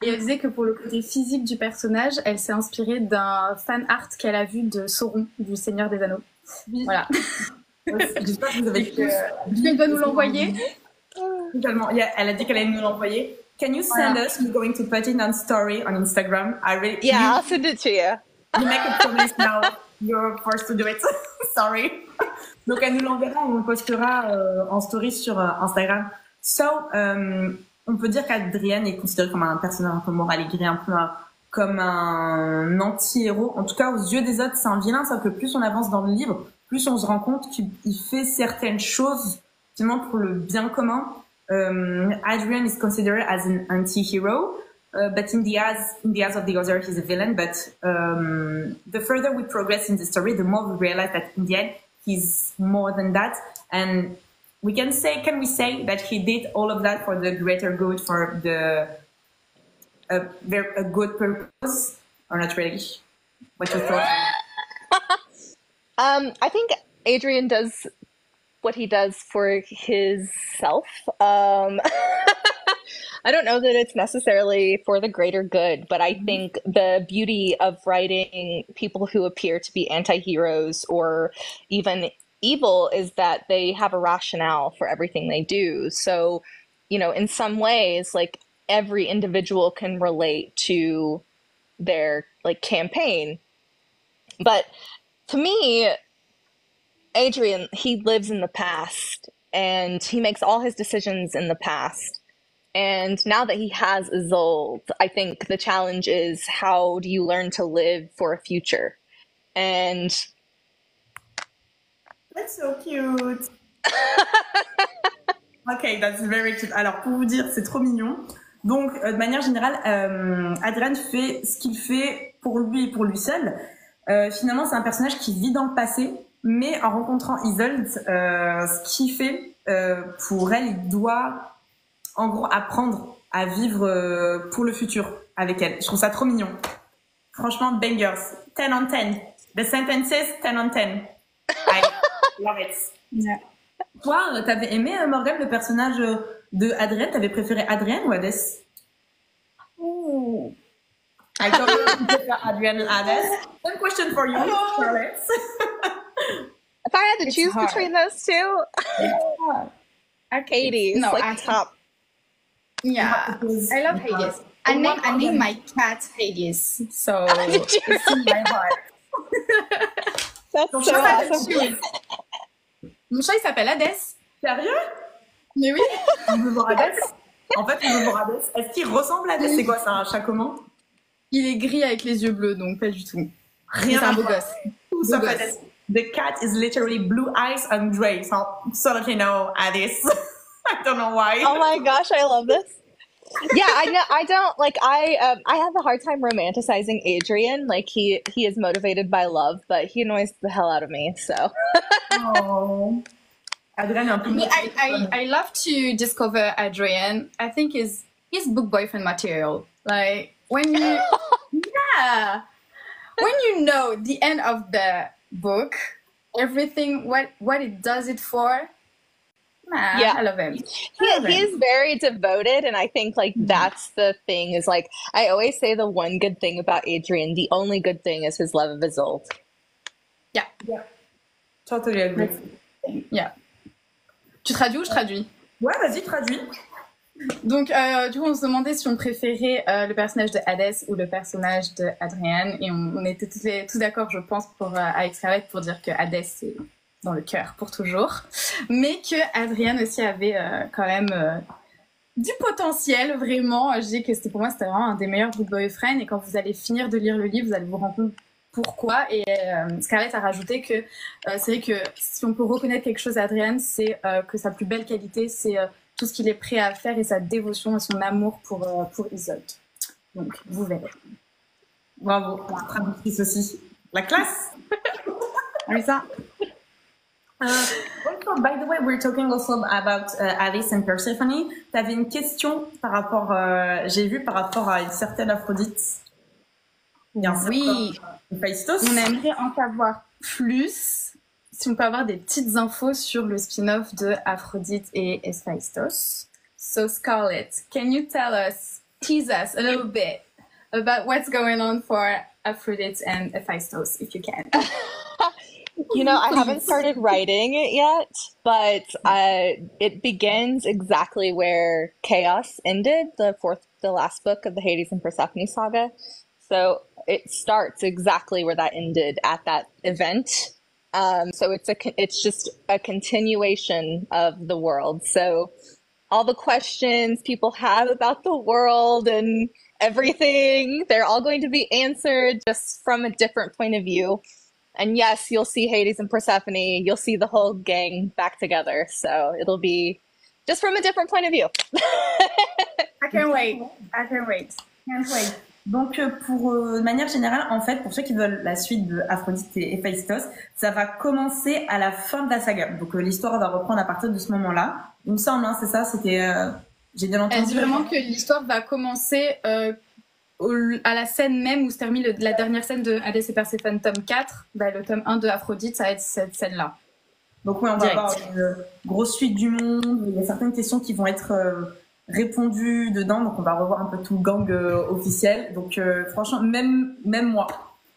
Et elle disait que pour le côté physique du personnage, elle s'est inspirée d'un fan art qu'elle a vu de Sauron, du Seigneur des Anneaux. Oui. Voilà. J'espère que vous avez pu. Elle doit nous l'envoyer. Totalement. Elle a dit qu'elle allait nous l'envoyer. Can you send us? We're going to put it on story on Instagram. I'll send it to you. You make a promise now. You're forced to do it. Sorry. Donc elle nous l'enverra, on le postera en story sur Instagram. So, on peut dire qu'Adrienne est considérée comme un personnage un peu moral aigri, un peu comme un anti-héros. En tout cas, aux yeux des autres, c'est un vilain. Sauf que plus on avance dans le livre, plus on se rend compte qu'il fait certaines choses finalement pour le bien commun. Adrian is considered as an anti-hero, but in the eyes of the other, he's a villain. But the further we progress in the story, the more we realize that in the end, he's more than that. And can we say that he did all of that for the greater good, for a good purpose, or not really? What your thoughts? I think Adrian does what he does for his self. I don't know that it's necessarily for the greater good, but I think the beauty of writing people who appear to be anti-heroes or even evil is that they have a rationale for everything they do. So, you know, in some ways, like every individual can relate to their like campaign. But to me, Adrian, he lives in the past and he makes all his decisions in the past. And now that he has Isolde, I think the challenge is how do you learn to live for a future? And that's so cute. Ok, that's very cute. Alors pour vous dire, c'est trop mignon. Donc de manière générale, Adrien fait ce qu'il fait pour lui et pour lui seul. Finalement, c'est un personnage qui vit dans le passé, mais en rencontrant Isolde, ce qu'il fait pour elle, il doit en gros apprendre à vivre pour le futur avec elle. Je trouve ça trop mignon. Franchement, bangers. 10 on 10. The sentences, 10 on 10. I love it. Yeah. Toi, t'avais aimé, Morgane, le personnage de Adrien? T'avais préféré Adrien ou Hadès? Ooh. I told you to prefer Adrien and Hadès. One question for you, Charlotte. If I had to choose between those two, Hades, no, like top. Yeah, I love Hades. I named my cat Hades, so it's in my heart. That's so awesome. Mon chat, il s'appelle Hadès. Sérieux? Mais oui. On veut voir Hadès. En fait, on veut voir Hadès. Est-ce qu'il ressemble à Hadès? C'est quoi, c'est un chat comment? Il est gris avec les yeux bleus, donc pas du tout. Rien. C'est un beau gosse. Tout sauf Hadès. The cat is literally blue eyes and gray, so that you know Hadès. I don't know why. Oh my gosh, I love this. Yeah, I know. I don't like. I have a hard time romanticizing Adrian. Like he is motivated by love, but he annoys the hell out of me. So. Oh. Adrien, I love to discover Adrien. I think he's book boyfriend material. Like when you, yeah, when you know the end of the book, everything what it does it for. Yeah, I love him. He is very devoted, and I think like that's the thing is like I always say the one good thing about Adrian, the only good thing is his love of Isolde. Yeah. Yeah. Totally agree. Yeah. Tu traduis ou je traduis? Ouais, vas-y, traduis. Donc, du coup, on se demandait si on préférait le personnage de Hadès ou le personnage de Adrien, et on était tous d'accord, je pense, avec Scarlett pour dire que Hadès c'est dans le cœur pour toujours, mais que Adrien aussi avait quand même du potentiel, vraiment. Je dis que pour moi, c'était vraiment un des meilleurs good boyfriends, et quand vous allez finir de lire le livre, vous allez vous rendre compte pourquoi. Et Scarlett a rajouté que c'est vrai que si on peut reconnaître quelque chose à Adrien, c'est que sa plus belle qualité, c'est tout ce qu'il est prêt à faire et sa dévotion et son amour pour Isolde. Donc, vous verrez. Bravo, traductrice aussi. La classe. Oui, ça. Also, by the way, we're talking also about Alice and Persephone. Tu avais une question par rapport, j'ai vu par rapport à une certaine Aphrodite. Oui, Héphaïstos. On aimerait en savoir plus. Si on peut avoir des petites infos sur le spin-off de Aphrodite et Héphaïstos. So Scarlett, can you tease us a little bit about what's going on for Aphrodite and Hephaistos, if you can? You know, I haven't started writing it yet, but it begins exactly where Chaos ended, the last book of the Hades and Persephone saga. So it starts exactly where that ended at that event. So it's just a continuation of the world. So all the questions people have about the world and everything, they're all going to be answered just from a different point of view. And yes, you'll see Hades and Persephone. You'll see the whole gang back together. So it'll be just from a different point of view. I can't wait. Can't wait. Donc, de manière générale, en fait, pour ceux qui veulent la suite de Aphrodite et Héphaïstos, ça va commencer à la fin de la saga. Donc, l'histoire va reprendre à partir de ce moment-là. Il me semble, hein, c'est ça, j'ai bien entendu. Elle dit vraiment que l'histoire va commencer à la scène même où se termine la dernière scène de Hadès et Perséphone, tome 4. Bah, le tome 1 de Aphrodite, ça va être cette scène-là. Donc, oui, on va avoir une grosse suite du monde. Il y a certaines questions qui vont être répondu dedans, donc on va revoir un peu tout le gang officiel. Donc franchement, même moi.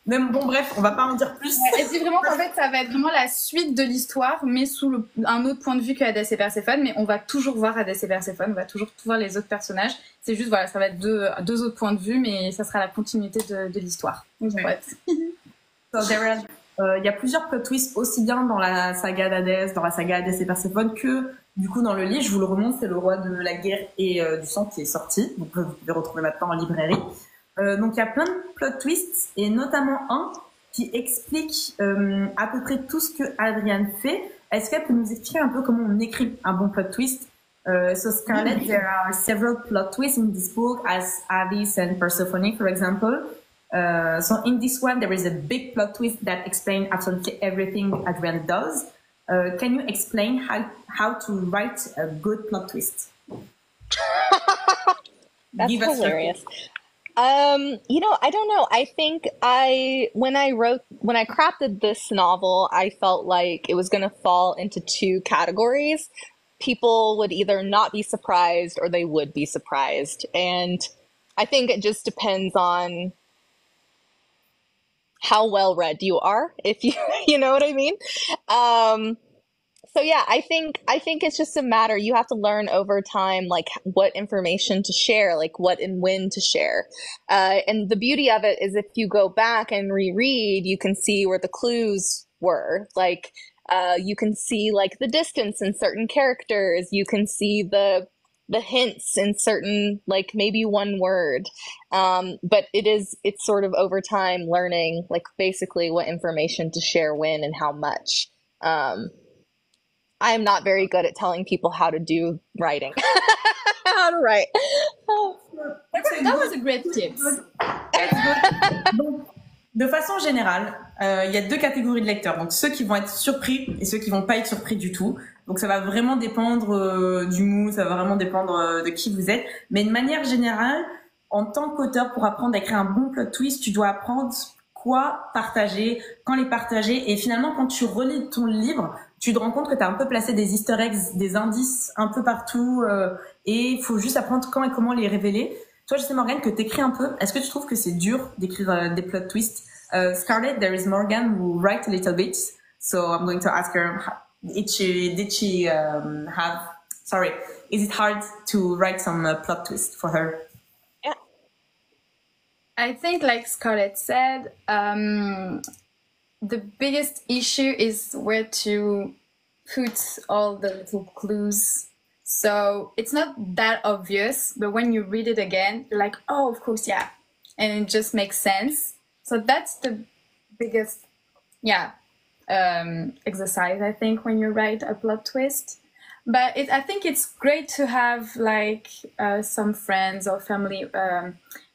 Bon bref, on va pas en dire plus. Elle dit vraiment qu'en fait ça va être vraiment la suite de l'histoire, mais sous un autre point de vue que Hadès et Perséphone, mais on va toujours voir Hadès et Perséphone, on va toujours voir les autres personnages. C'est juste voilà, ça va être deux autres points de vue, mais ça sera la continuité de l'histoire. Donc bref. Il y a plusieurs plot twists aussi bien dans la saga d'Hadès, dans la saga Hadès et Perséphone que du coup dans le livre. Je vous le remonte, c'est Le Roi de la Guerre et du Sang qui est sorti. Donc vous pouvez retrouver maintenant en librairie. Donc il y a plein de plot twists et notamment un qui explique à peu près tout ce que Adrienne fait. Est-ce qu'elle peut nous expliquer un peu comment on écrit un bon plot twist? So Scarlett, there are several plot twists in this book as Hades and Persephone, for example. So in this one, there is a big plot twist that explains absolutely everything Adrienne does. Can you explain how to write a good plot twist? That's hilarious. You know, I don't know. I think when I crafted this novel, I felt like it was going to fall into two categories. People would either not be surprised or they would be surprised. And I think it just depends on how well read you are, if you know what I mean. So yeah, I think it's just a matter, you have to learn over time, like what information to share, like what and when to share. And the beauty of it is if you go back and reread, you can see where the clues were. Like, you can see like the distance in certain characters. You can see the hints in certain, like maybe one word. But it's sort of over time learning, like basically what information to share when and how much. I am not very good at telling people how to do writing. How to write. That was a great tip. Donc, de façon générale, il y a deux catégories de lecteurs. Donc ceux qui vont être surpris et ceux qui vont pas être surpris du tout. Donc ça va vraiment dépendre du mood, ça va vraiment dépendre de qui vous êtes. Mais de manière générale, en tant qu'auteur, pour apprendre à écrire un bon plot twist, tu dois apprendre quoi partager, quand les partager. Et finalement, quand tu relis ton livre, tu te rends compte que tu as un peu placé des easter eggs, des indices un peu partout. Et il faut juste apprendre quand et comment les révéler. Toi, je sais, Morgane, que t'écris un peu. Est-ce que tu trouves que c'est dur d'écrire des plot twists? Scarlett, there is Morgane who writes a little bit. So I'm going to ask her, is it hard to write some plot twist for her? Yeah. I think, like Scarlett said, the biggest issue is where to put all the little clues. So it's not that obvious, but when you read it again, you're like, oh, of course, yeah. And it just makes sense. So that's the biggest, exercise, I think, when you write a plot twist. But I think it's great to have like some friends or family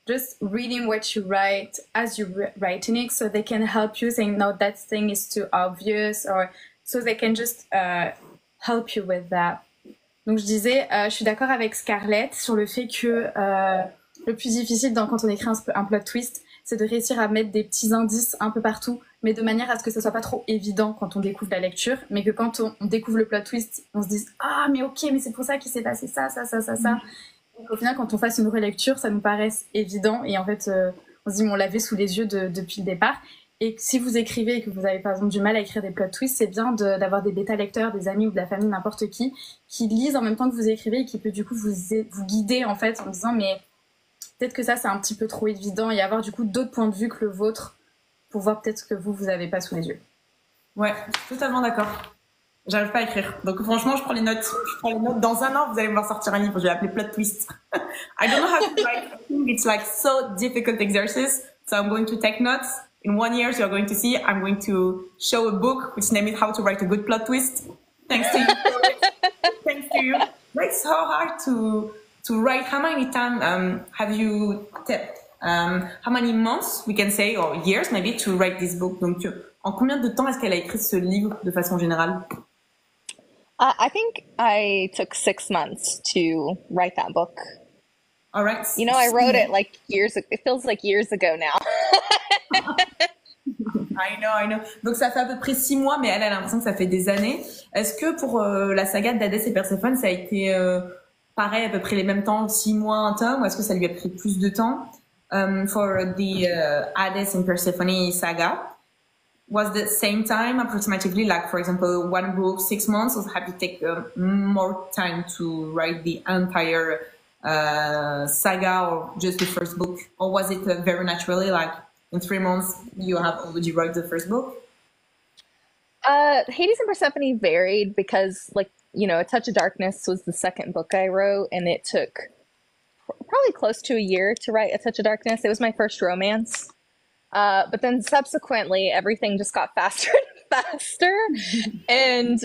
just reading what you write as you're writing it, so they can help you saying, no, that thing is too obvious, or so they can just help you with that. Donc je disais, je suis d'accord avec Scarlett sur le fait que le plus difficile quand on écrit un plot twist, c'est de réussir à mettre des petits indices un peu partout, mais de manière à ce que ça soit pas trop évident quand on découvre la lecture, mais que quand on découvre le plot twist, on se dise « Ah, mais ok, mais c'est pour ça qu'il s'est passé ça. » Donc au final, quand on fasse une relecture, ça nous paraisse évident, et en fait, on se dit « On l'avait sous les yeux depuis le départ ». Et si vous écrivez et que vous avez par exemple du mal à écrire des plot twists, c'est bien d'avoir des bêta-lecteurs, des amis ou de la famille, n'importe qui lisent en même temps que vous écrivez et qui peut du coup vous guider en fait en disant « Mais peut-être que ça c'est un petit peu trop évident » et avoir du coup d'autres points de vue que le vôtre pour voir peut-être ce que vous avez pas sous les yeux. Ouais, totalement d'accord. J'arrive pas à écrire. Donc franchement, je prends les notes. Dans un an, vous allez me voir sortir un livre. Je vais l'appeler Plot Twist. I don't know how to write. I think it's like so difficult exercise. So I'm going to take notes. In 1 year, you're going to see, I'm going to show a book which name it How to Write a Good Plot Twist. Thanks to you. Thanks to you. But it's so hard to write. How many times have you How many months we can say, or years maybe, to write this book? Donc, en combien de temps est-ce qu'elle a écrit ce livre de façon générale? I think I took 6 months to write that book. All right. You know, I wrote it like years. It feels like years ago now. I know. Donc ça fait à peu près 6 mois, mais elle a l'impression que ça fait des années. Est-ce que pour la saga d'Hadès et Perséphone, ça a été pareil, à peu près les mêmes temps, 6 mois, un tome, ou est-ce que ça lui a pris plus de temps? For the Hades and Persephone saga, was the same time approximately, like for example, one book, 6 months, or have you take more time to write the entire saga or just the first book? Or was it very naturally, like in 3 months you have already wrote the first book? Hades and Persephone varied because, like, you know, A Touch of Darkness was the second book I wrote, and it took probably close to a year to write A Touch of Darkness. It was my first romance. But then subsequently, everything just got faster and faster. And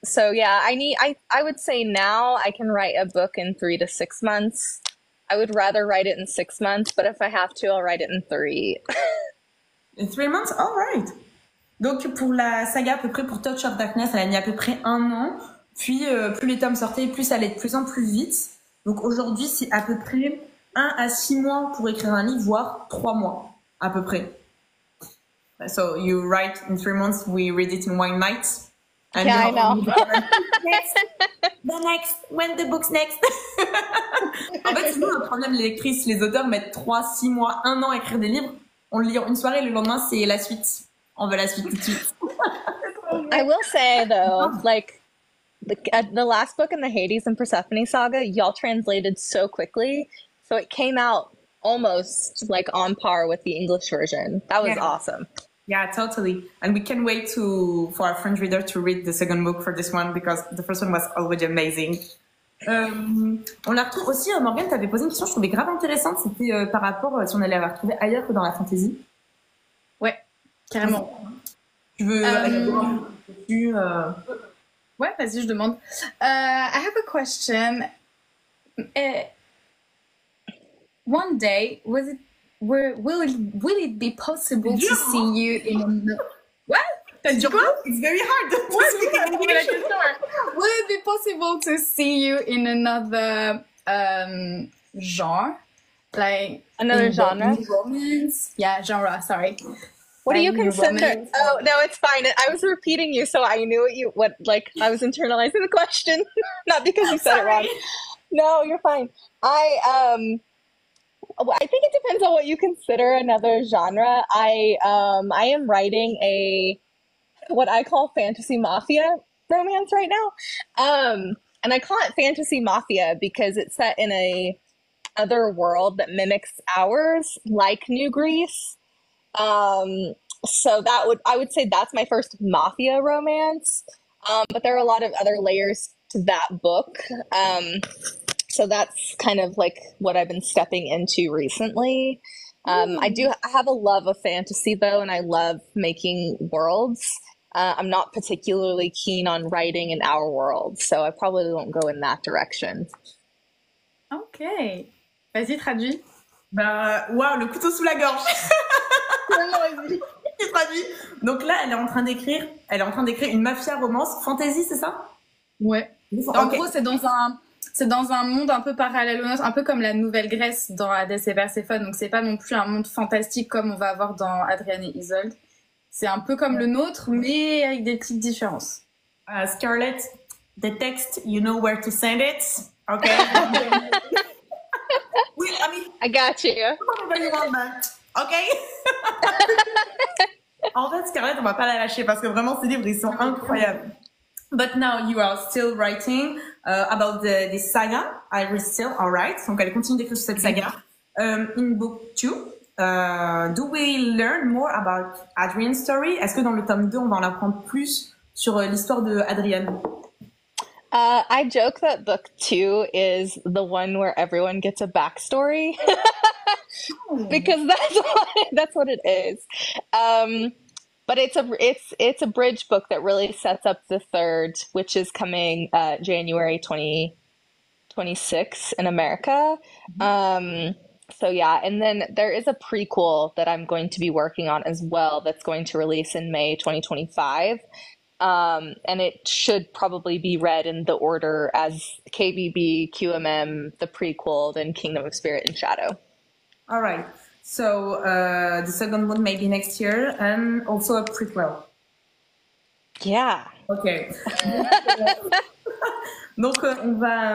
so, yeah, I would say now I can write a book in 3 to 6 months. I would rather write it in 6 months, but if I have to, I'll write it in 3. In 3 months? All right. Donc, pour la saga, à peu près, pour Touch of Darkness, elle a mis à peu près 1 an. Puis, plus les tomes sortaient, plus ça allait de plus en plus vite. Donc, aujourd'hui, c'est à peu près 1 à 6 mois pour écrire un livre, voire 3 mois, à peu près. So, you write in 3 months, we read it in 1 night. And Yeah, I know. When the book's next. En fait, sinon, le problème, les lectrices, les auteurs mettent 3, 6 mois, 1 an à écrire des livres. On le lit en une soirée, le lendemain, c'est la suite. On veut la suite tout de suite. I will say, though, like, the last book in the Hades and Persephone saga, y'all translated so quickly. So it came out almost, like, on par with the English version. That was awesome. Yeah, totally. And we can't wait for our French reader to read the second book for this one because the first one was already amazing. On la retrouve aussi, Morgane, t'avais posé une question, je trouvais grave intéressante, c'était par rapport si on allait la retrouver ailleurs que dans la fantasy. Ouais, carrément. Tu veux Ouais, vas-y, je demande. I have a question. One day, will it be possible to see you in... What? T'as dit quoi? It's very hard. Will it be possible to see you in another genre? Like Another genre? Romance? Yeah, genre, sorry. What do you Like consider? romance? Oh, no, it's fine. I was repeating you, so I knew I was internalizing the question, not because you said it wrong. No, you're fine. I think it depends on what you consider another genre. I am writing what I call fantasy mafia romance right now. And I call it fantasy mafia because it's set in a other world that mimics ours, like New Greece. So I would say that's my first mafia romance. But there are a lot of other layers to that book. So that's kind of like what I've been stepping into recently. I have a love of fantasy though, and I love making worlds. I'm not particularly keen on writing in our world, so I probably won't go in that direction. Ok. Vas-y, traduis. Bah, waouh, le couteau sous la gorge. Qui traduit. Donc là, elle est en train d'écrire une mafia romance fantasy, c'est ça? Ouais. En gros, c'est dans un monde un peu parallèle au nôtre, un peu comme la Nouvelle-Grèce dans Hadès et Perséphone. Donc c'est pas non plus un monde fantastique comme on va avoir dans Adrienne et Isolde. C'est un peu comme le nôtre, mais avec des petites différences. Scarlett, the text, you know where to send it, okay? Oui, I mean, I got you. Okay? En fait, Scarlett, on va pas la lâcher parce que vraiment, ces livres, ils sont incroyables. But now you are still writing about the saga. Iris still, alright. Donc elle continue d'écrire sur cette saga. In book 2, do we learn more about Adrian's story? Est-ce que dans le tome 2, on va en apprendre plus sur l'histoire de Adrienne? I joke that book 2 is the one where everyone gets a backstory because that's what it is. But it's a bridge book that really sets up the third, which is coming January 2026 in America. So yeah, and then there is a prequel that I'm going to be working on as well that's going to release in May 2025. And it should probably be read in the order as KBB, QMM, the prequel, then Kingdom of Spirit and Shadow. All right. So the second one maybe next year and also a prequel. Yeah. Ok. Donc, on va,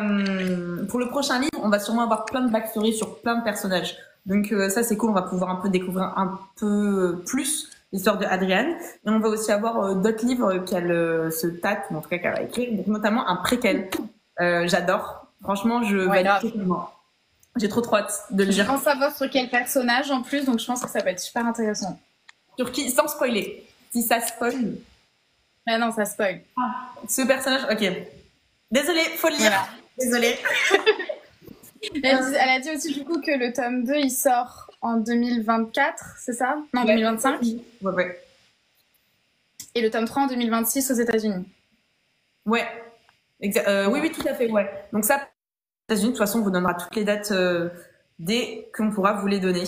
pour le prochain livre, on va sûrement avoir plein de backstories sur plein de personnages. Donc, ça, c'est cool. On va pouvoir un peu découvrir un peu plus l'histoire de Adrienne. Et on va aussi avoir d'autres livres qu'elle se tâte, ou en tout cas qu'elle va écrire. Donc, notamment un préquel. J'adore. Franchement, je vais j'ai trop hâte de le lire. Je pense savoir sur quel personnage en plus, donc je pense que ça va être super intéressant. Sur qui, sans spoiler. Si ça spoil. Ah non, ça spoil. Ah, ce personnage, ok. Désolée, faut le lire. Voilà. Désolée. Elle a dit aussi du coup que le tome 2 il sort en 2024, c'est ça? Non, 2025. Ouais. Et le tome 3 en 2026 aux États-Unis. Ouais. Oui, tout à fait, ouais. Donc ça, aux États-Unis, de toute façon, on vous donnera toutes les dates dès qu'on pourra vous les donner.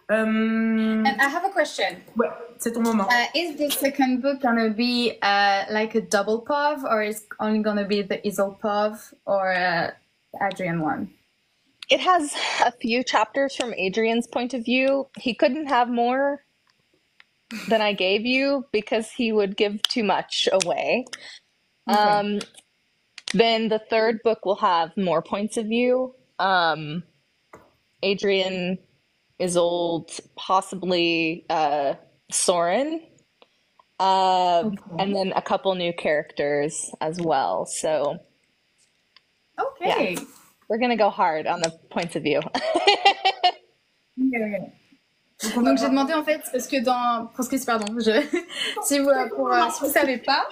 And I have a question. Ouais, c'est ton moment. Is the second book gonna be like a double POV, or is only gonna be the Isol POV or Adrian one? It has a few chapters from Adrian's point of view. He couldn't have more than I gave you because he would give too much away. Okay. Then the third book will have more points of view. Adrian is old, possibly Soren, and then a couple new characters as well. So, okay, yeah, we're gonna go hard on the points of view. Okay. Donc j'ai demandé en fait parce que si vous savez pas.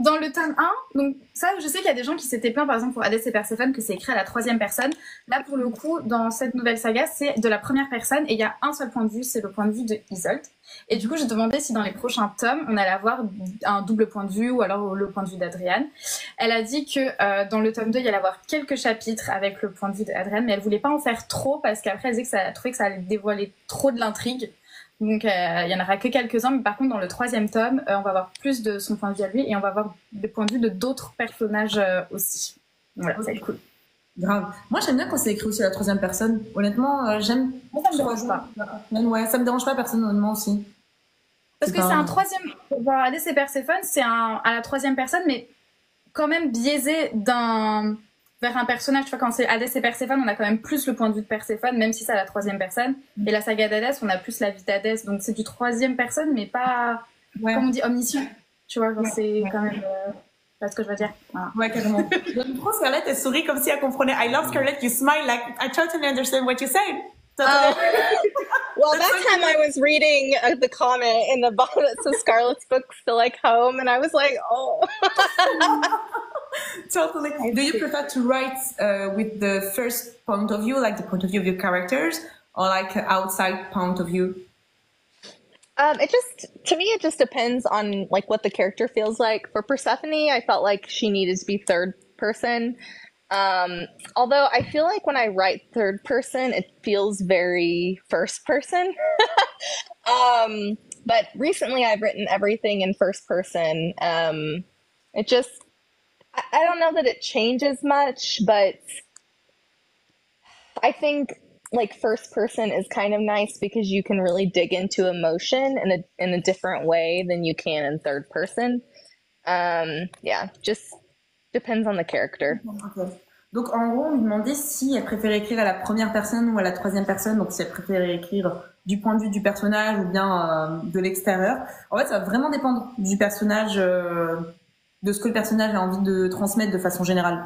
Dans le tome 1, donc ça, je sais qu'il y a des gens qui s'étaient plaints, par exemple, pour Hadès et Perséphone, que c'est écrit à la 3e personne. Là, pour le coup, dans cette nouvelle saga, c'est de la première personne et il y a un seul point de vue, c'est le point de vue de Isolde. Et du coup, je demandais si dans les prochains tomes, on allait avoir un double point de vue ou alors le point de vue d'Adriane. Elle a dit que dans le tome 2, il y allait avoir quelques chapitres avec le point de vue d'Adriane, mais elle voulait pas en faire trop parce qu'après, elle disait que elle trouvait que ça allait dévoiler trop de l'intrigue. Donc, il y en aura que quelques-uns, mais par contre, dans le 3e tome, on va avoir plus de son point de vue à lui et on va avoir des points de vue de d'autres personnages aussi. Voilà, ça va être cool. Grave. Moi, j'aime bien quand c'est écrit aussi à la 3e personne. Honnêtement, j'aime. Moi, ça me dérange pas. Ouais, ça me dérange pas personnellement aussi. Parce que c'est un 3e. Hadès et Perséphone, c'est à la 3e personne, mais quand même biaisé vers un personnage. Tu vois, quand c'est Hadès et Perséphone, on a quand même plus le point de vue de Perséphone, même si c'est à la 3e personne. Et la saga d'Hadès, on a plus la vie d'Hadès. Donc c'est du 3e personne, mais pas, comme on dit, omniscient. Tu vois, c'est quand même... c'est ce que je veux dire. Voilà. Ouais, carrément. J'aime trop Scarlett, elle sourit comme si elle comprenait. I love Scarlett, you smile like, I totally understand what you said. Well, that time I was reading the comment in the bottom that says Scarlett's book still like home, and I was like, oh. Totally. Do you prefer to write with the first point of view, like the point of view of your characters, or like outside point of view? To me, it just depends on like what the character feels like. For Persephone, I felt like she needed to be third person. Although I feel like when I write third person, it feels very first person. But recently I've written everything in first person. It just, I don't know that it changes much, but I think like first person is kind of nice because you can really dig into emotion in a different way than you can in third person. Yeah, just depends on the character. Okay. Donc en gros, on lui demandait si elle préférait écrire à la première personne ou à la 3e personne, donc si elle préférait écrire du point de vue du personnage ou bien de l'extérieur. En fait, ça va vraiment dépendre du personnage, de ce que le personnage a envie de transmettre de façon générale,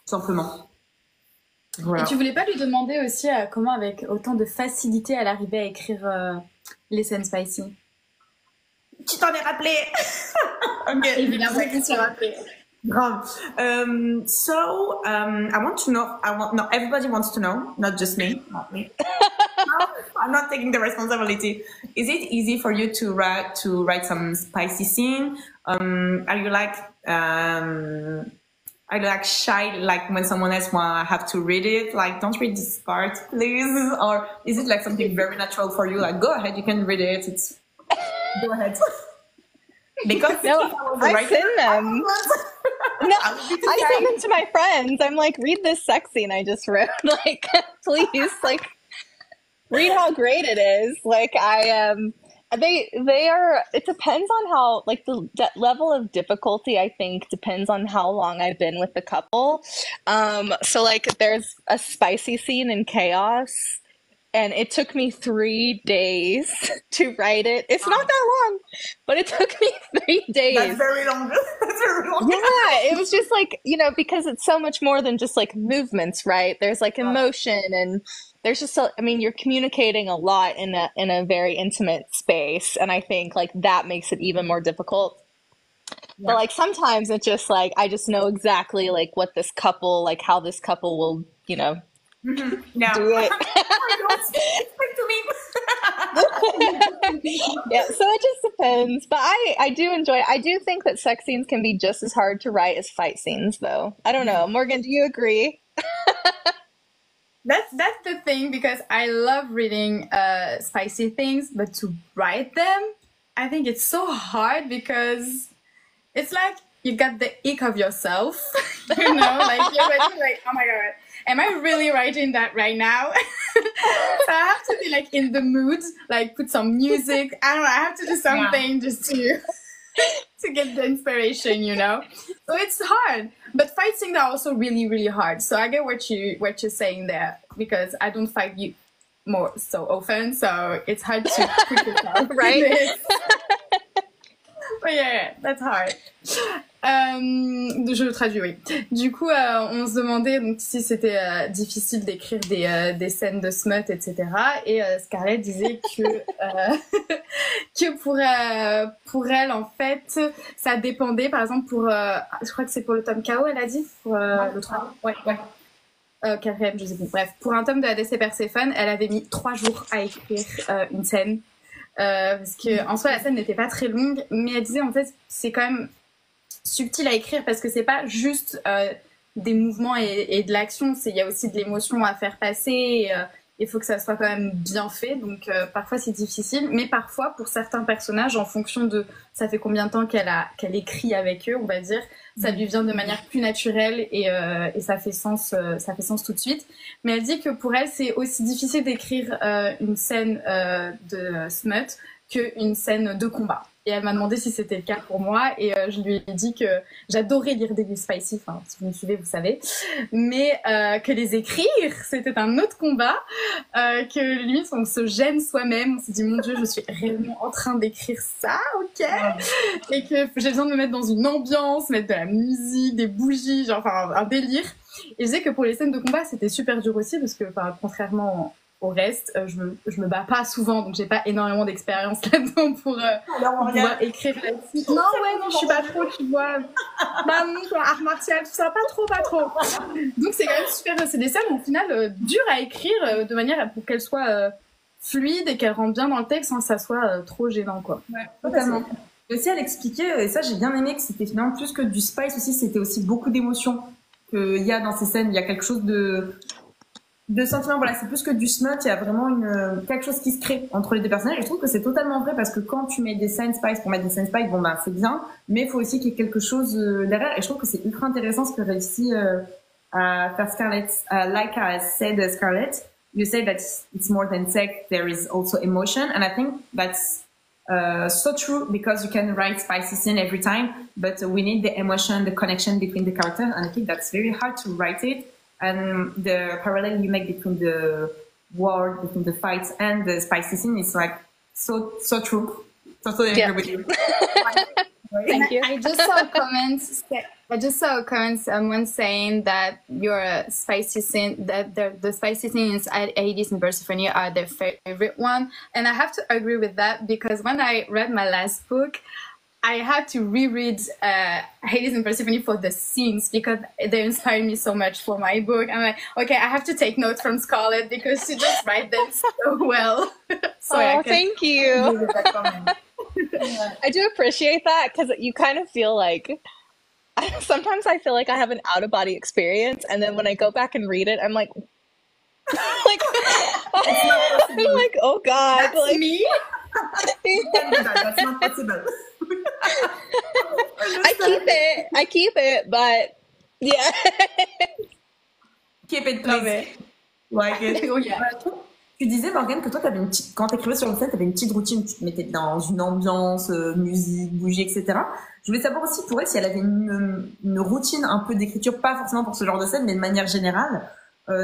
tout simplement. Voilà. Et tu voulais pas lui demander aussi comment, avec autant de facilité, elle arrivait à écrire les scènes spicy? Tu t'en es rappelé? Ok. Évidemment, tu t'en es rappelé. Grave. I want to know. No, everybody wants to know, not just me. Not me. I'm not taking the responsibility. Is it easy for you to write some spicy scene? Are you like are you like shy, like when someone else want have to read it, like don't read this part, please? Or is it like something very natural for you? Like go ahead, you can read it. It's go ahead. Because No, I send them. No, I send them to my friends. I'm like, read this sex scene I just wrote. Like, please, like, read how great it is. Like, they are. It depends on how, like, that level of difficulty. I think depends on how long I've been with the couple. So like, there's a spicy scene in Chaos. And it took me 3 days to write it. It's not that long, but it took me 3 days. That's very long. That's very long. Yeah, it was just like, because it's so much more than just like movements, right? There's like emotion and there's just, I mean, you're communicating a lot in a very intimate space. And I think like that makes it even more difficult. Yeah. But like sometimes it's just like, I just know exactly like what this couple, like how this couple will, Mm-hmm. Yeah. do it. Yeah, so it just depends. But I do enjoy it. I do think that sex scenes can be just as hard to write as fight scenes, though. I don't know. Morgan, do you agree? That's the thing, because I love reading spicy things, but to write them, I think it's so hard, because it's like you got the ick of yourself, like you're ready, like, oh my god, am I really writing that right now? So I have to be like in the mood, like put some music. I don't know, I have to do something just to get the inspiration, So it's hard. But fight scenes are also really, really hard. So I get what you're saying there, because I don't fight you more so often, so it's hard to put yourself right? But yeah, that's hard. Je traduis, oui. Du coup, on se demandait donc si c'était difficile d'écrire des scènes de smut, etc. Et Scarlett disait que pour elle, en fait, ça dépendait. Par exemple, je crois que c'est pour le tome KO, elle a dit, pour le 3. Ouais. Quatrième, je sais plus. Bref, pour un tome de ADC Perséphone, elle avait mis 3 jours à écrire une scène. Parce que en soi la scène n'était pas très longue, mais elle disait en fait c'est quand même subtil à écrire, parce que c'est pas juste des mouvements et de l'action, il y a aussi de l'émotion à faire passer, il faut que ça soit quand même bien fait, donc parfois c'est difficile, mais parfois pour certains personnages, en fonction de ça fait combien de temps qu'elle écrit avec eux, on va dire, ça lui vient de manière plus naturelle et ça fait sens tout de suite. Mais elle dit que pour elle c'est aussi difficile d'écrire une scène de smut qu'une scène de combat. Et elle m'a demandé si c'était le cas pour moi, et je lui ai dit que j'adorais lire des livres spicy, enfin si vous me suivez vous savez, mais que les écrire c'était un autre combat, que limite on se gêne soi-même, on s'est dit mon Dieu je suis réellement en train d'écrire ça, ok, et que j'ai besoin de me mettre dans une ambiance, mettre de la musique, des bougies, genre enfin un délire. Et je disais que pour les scènes de combat c'était super dur aussi, parce que contrairement au reste, je me bats pas souvent, donc j'ai pas énormément d'expérience là-dedans pour pouvoir écrire là-dessus. Non, je suis pas trop, tu vois. Bah non, art martial, tout ça, pas trop. Donc c'est quand même super, c'est des scènes au final dures à écrire de manière pour qu'elles soient fluides et qu'elles rentrent bien dans le texte sans que ça soit trop gênant, quoi. Ouais, totalement. Et aussi elle expliquait, et ça j'ai bien aimé, que c'était finalement plus que du spice aussi, c'était aussi beaucoup d'émotions qu'il y a dans ces scènes, il y a quelque chose de sentiment, voilà, c'est plus que du smut, il y a vraiment quelque chose qui se crée entre les deux personnages, et je trouve que c'est totalement vrai, parce que quand tu mets des scènes spice pour mettre des scènes spice, bon bah c'est bien, mais il faut aussi qu'il y ait quelque chose derrière, et je trouve que c'est ultra intéressant ce que réussit à faire Scarlett. Like I said, Scarlett, you say that it's more than sex, there is also emotion, and I think that's so true, because you can write spicy scene every time, but we need the emotion, the connection between the characters, and I think that's very hard to write it. And the parallel you make between the war, between the fights and the spicy scene is like so true. Totally agree with you. Thank you. I just saw a comment. Someone saying that your spicy scene, that the spicy scenes at Hades and Persephone are their favorite one, and I have to agree with that, because when I read my last book, I had to reread Hades and Persephone for the scenes, because they inspired me so much for my book. I'm like, okay, I have to take notes from Scarlett, because she just writes them so well. So thank you. I do appreciate that, because you kind of feel like sometimes I feel like I have an out of body experience, and then when I go back and read it, I'm like, like, I'm like, oh God, That's like me. You can do that. That's not possible. I keep it, but yeah. Keep it, Non, please. mais... Like it. Oh, yeah. Tu disais, Morgane, que toi, quand t'écrivais sur une scène, t'avais une petite routine, tu te mettais dans une ambiance, musique, bougie, etc. Je voulais savoir aussi pour elle si elle avait une routine un peu d'écriture, pas forcément pour ce genre de scène, mais de manière générale.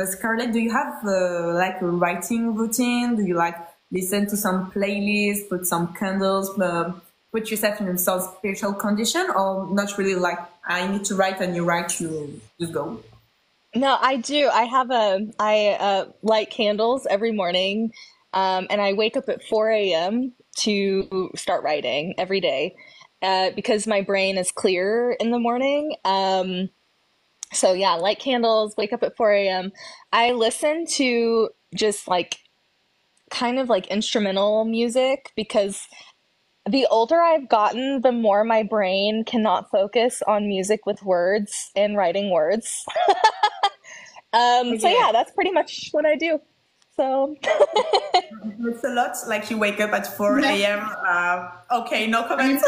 Scarlett, do you have like a writing routine? Do you like listen to some playlists, put some candles, put yourself in some spiritual condition, or not really like, I need to write and you write, you just go? No, I do. I light candles every morning, and I wake up at 4 a.m. to start writing every day, because my brain is clear in the morning. So yeah, light candles, wake up at 4 a.m. I listen to just like kind of like instrumental music because the older I've gotten, the more my brain cannot focus on music with words and writing words. So yeah, that's pretty much what I do. So It's a lot, like you wake up at 4 a.m. Okay, no comments.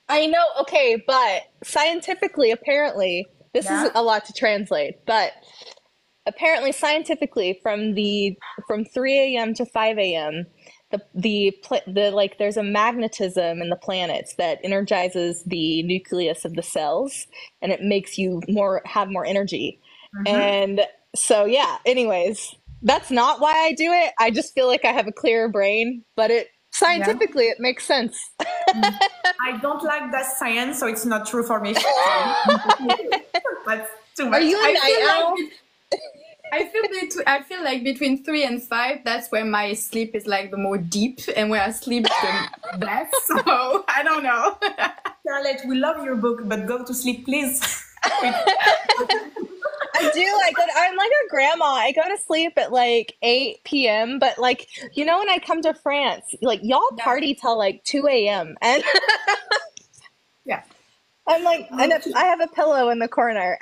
I know, okay, but scientifically, apparently, this is a lot to translate, but apparently scientifically from 3 a.m. to 5 a.m., the like there's a magnetism in the planets that energizes the nucleus of the cells, and it makes you have more energy. And so yeah, anyways, that's not why I do it. I just feel like I have a clearer brain, but scientifically it makes sense. I don't like that science, so it's not true for me. But too much. Are you a night owl? I feel like between 3 and 5, that's where my sleep is like the more deep and where I sleep the best. So I don't know. Scarlett, we love your book, but go to sleep, please. I do. I'm like a grandma. I go to sleep at like 8 p.m. But like, you know, when I come to France, like y'all party till like 2 a.m. And yeah, I'm like, and I have a pillow in the corner.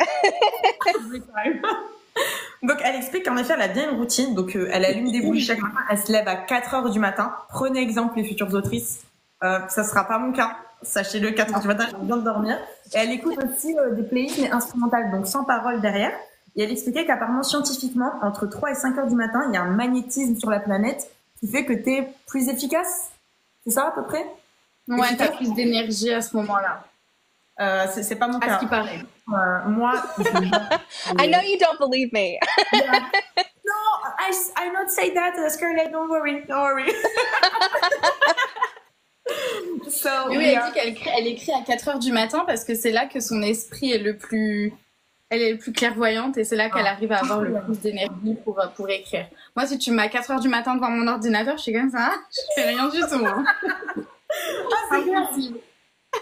Every time. Donc elle explique qu'en effet elle a bien une routine, donc elle allume des bougies chaque matin, elle se lève à 4 heures du matin. Prenez exemple les futures autrices, ça sera pas mon cas, sachez-le, 4 heures du matin, j'ai besoin de dormir. Et elle écoute aussi des playlists mais instrumentales, donc sans parole derrière. Et elle expliquait qu'apparemment scientifiquement, entre 3 et 5 heures du matin, il y a un magnétisme sur la planète qui fait que t'es plus efficace. C'est ça à peu près? Ouais, t'as plus d'énergie à ce moment-là. C'est pas mon cas. À ce qui paraît. Moi, I know you don't believe me. Yeah. No, I not say that, Scarlett. Don't worry. So, oui, elle dit qu'elle écrit à 4 heures du matin parce que c'est là que son esprit est elle est le plus clairvoyante et c'est là qu'elle arrive à avoir le plus d'énergie pour écrire. Moi, si tu mets à 4 heures du matin devant mon ordinateur, je suis comme ça, je fais rien du tout. Hein. c'est impossible.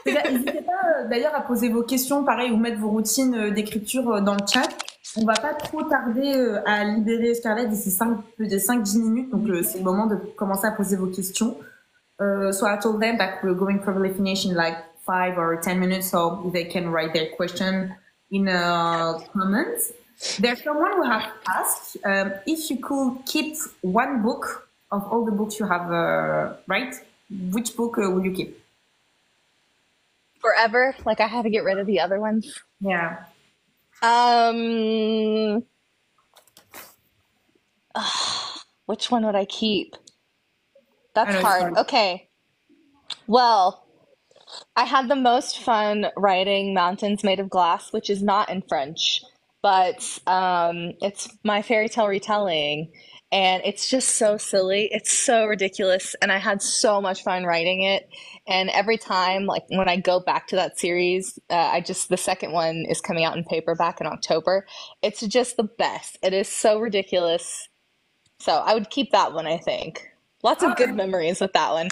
N'hésitez pas d'ailleurs à poser vos questions, pareil, ou mettre vos routines d'écriture dans le chat. On va pas trop tarder à libérer Scarlett d'ici 5-10 minutes, donc c'est le moment de commencer à poser vos questions. So I told them that we're going probably finish in like 5 or 10 minutes, so they can write their question in comments. There's someone who have asked if you could keep one book of all the books you have, right? Which book would you keep? Forever? Like I have to get rid of the other ones? Yeah. Which one would I keep? That's hard. Okay. Well, I had the most fun writing Mountains Made of Glass, which is not in French, but it's my fairy tale retelling. And it's just so silly. It's so ridiculous. And I had so much fun writing it. And every time, like when I go back to that series, the second one is coming out in paperback in October. It's just the best. It is so ridiculous. So I would keep that one, I think. Lots of good memories with that one.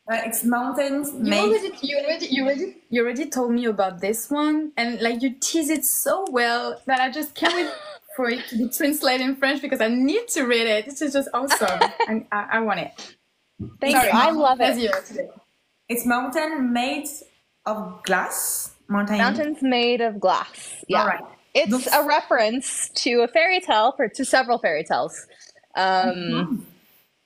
It's Mountains Made. You already told me about this one. And like you tease it so well that I just can't wait for it to be translated in French because I need to read it. This is just awesome. And I want it. Thank you. I love it. It's Mountain Made of glass. Mountains made of glass. Yeah. All right. It's Donc, a reference to a fairy tale, to several fairy tales.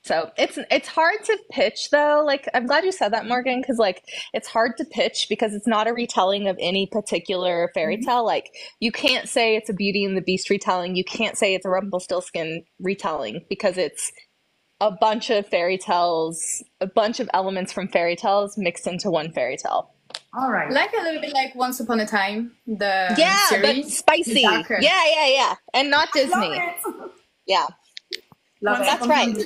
So it's hard to pitch though. Like I'm glad you said that, Morgan, because like it's hard to pitch because it's not a retelling of any particular fairy tale. Like you can't say it's a Beauty and the Beast retelling. You can't say it's a Rumpelstiltskin retelling because it's a bunch of fairy tales, a bunch of elements from fairy tales mixed into one fairy tale. all right. Like a little bit like Once Upon a Time, the Yeah, series. but spicy. Darker. Yeah. And not Disney. Yeah. Love it. That's right.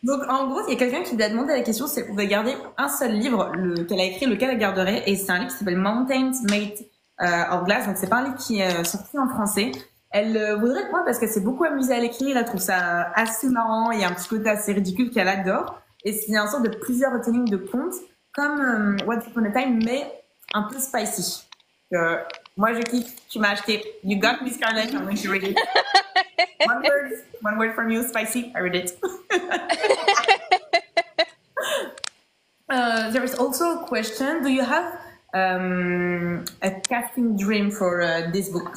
Donc, en gros, il y a quelqu'un qui lui a demandé la question, c'est, vous pouvez garder un seul livre qu'elle a écrit, lequel elle garderait, et c'est un livre qui s'appelle Mountains Made of Glass, donc c'est pas un livre qui est sorti en français. Elle voudrait le prendre parce qu'elle s'est beaucoup amusée à l'écrire, elle trouve ça assez marrant, il y a un petit côté assez ridicule qu'elle adore, et c'est une sorte de plusieurs retellings de contes, comme Once Upon a Time, mais un peu spicy. Moi je kiffe, tu m'as acheté. You got me, Scarlett, I'm going to read it. One word from you, spicy. I read it. There is also a question. Do you have a casting dream for this book?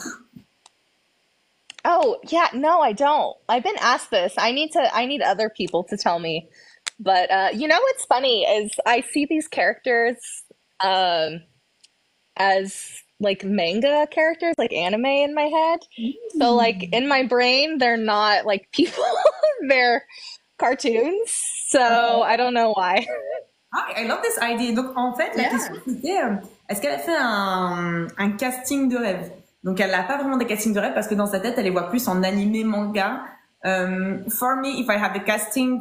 Oh, yeah, no, I don't. I've been asked this. I need other people to tell me. But you know what's funny is I see these characters as like manga characters, like anime in my head. So like in my brain, they're not like people, they're cartoons. So I don't know why. I love this idea. Donc en fait, la question c'était est-ce qu'elle a fait un casting de rêve? Donc elle n'a pas vraiment des castings de rêve parce que dans sa tête, elle les voit plus en animé manga. For me, if I have a casting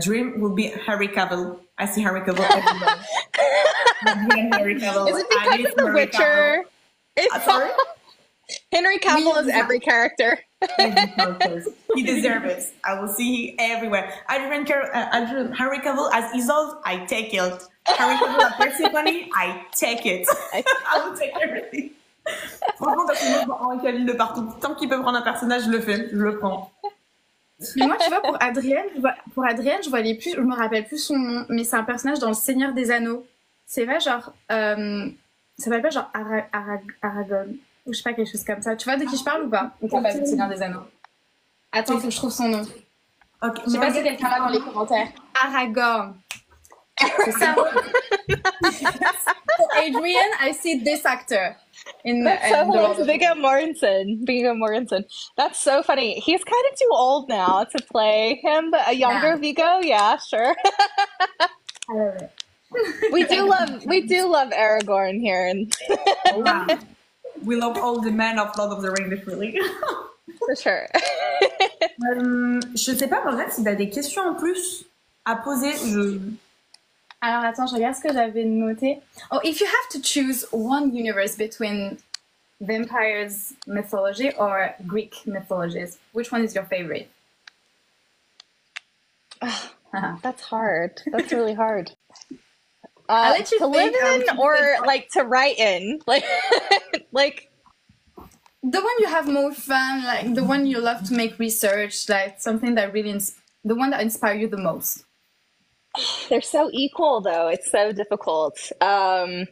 dream, would be Harry Cavill. I see Harry Cavill everywhere. Harry Cavill. Is it because of The Witcher? Sorry? Henry Cavill is every character. He deserves it. I will see him everywhere. Harry Cavill as Isolde, I take it. Harry Cavill as Persephone, I take it. I will take everything. Franchement, parce que moi, je vois Henry Cavill de partout. Tant qu'il peut prendre un personnage, je le fais. Je le prends. Mais moi, tu vois, pour Adrienne, je me rappelle plus son nom, mais c'est un personnage dans Le Seigneur des Anneaux. C'est pas genre, ça s'appelle pas genre Aragorn, ou je sais pas, quelque chose comme ça. Tu vois de qui je parle ou pas? Ou pas du Seigneur des Anneaux? Attends, il faut que je trouve son nom. Okay. Je sais pas si quelqu'un l'a dans les commentaires. Aragorn. C'est ça. For Adrian, I see this actor. That's so hilarious. Viggo Mortensen. That's so funny. He's kind of too old now to play him, but a younger Viggo, yeah, sure. I love it. We do love Aragorn here, and wow. We love all the men of Lord of the Rings, really. For sure. Je sais pas, Morgane, si tu as des questions en plus à poser. Alors attends, je regarde ce que j'avais noté. Oh, if you have to choose one universe between vampires mythology or Greek mythologies, which one is your favorite? That's hard. That's really hard. I'll let you to live in or like to write in, like the one you have more fun, like the one you love to make research, like something that really the one that inspires you the most. They're so equal though. It's so difficult. Yeah,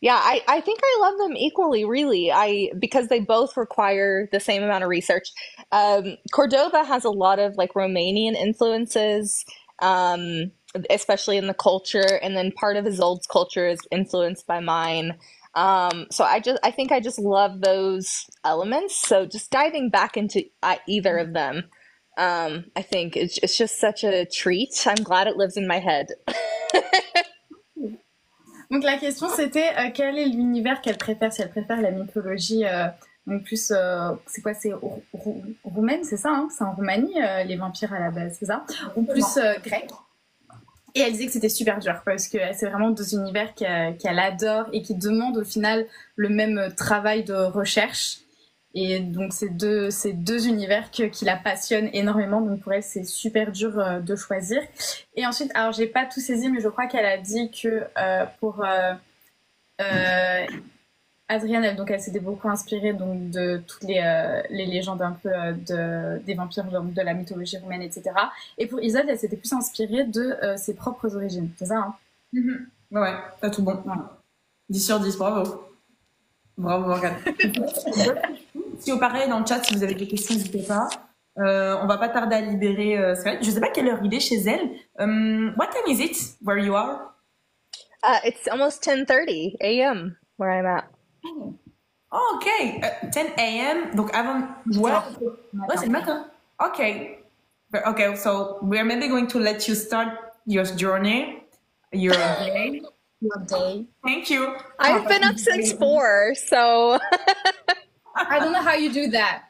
I think I love them equally, really. Because they both require the same amount of research. Cordova has a lot of like Romanian influences, especially in the culture, and then part of Isolde's culture is influenced by mine. So I think I just love those elements. So just diving back into either of them, I think it's just such a treat. I'm glad it lives in my head. Donc la question c'était quel est l'univers qu'elle préfère, si elle préfère la mythologie donc plus c'est quoi, c'est roumaine, c'est ça hein, c'est en Roumanie les vampires à la base, c'est ça, ou plus grec. Et elle disait que c'était super dur parce que c'est vraiment deux univers qu'elle adore et qui demandent au final le même travail de recherche. Et donc c'est deux univers qui la passionnent énormément, donc pour elle c'est super dur de choisir. Et ensuite, alors j'ai pas tout saisi, mais je crois qu'elle a dit que pour Adrienne, elle s'était beaucoup inspirée donc de toutes les légendes un peu des vampires de la mythologie roumaine, etc. Et pour Isolde, elle s'était plus inspirée de ses propres origines, c'est ça hein? Ouais, t'as tout bon. Voilà. 10 sur 10, bravo. Bravo, Morgane. Si vous parlez dans le chat, si vous avez des questions, n'hésitez pas. On va pas tarder à libérer Scarlett. Je sais pas quelle heure il est chez elle. What time is it where you are? It's almost 10:30 a.m. where I'm at. Oh, ok. 10 a.m. Donc avant. Ouais, c'est le matin. Ok. Okay, so we're maybe going to let you start your journey, your day. Your day. Thank you. I've been up since 4, so. I don't know how you do that.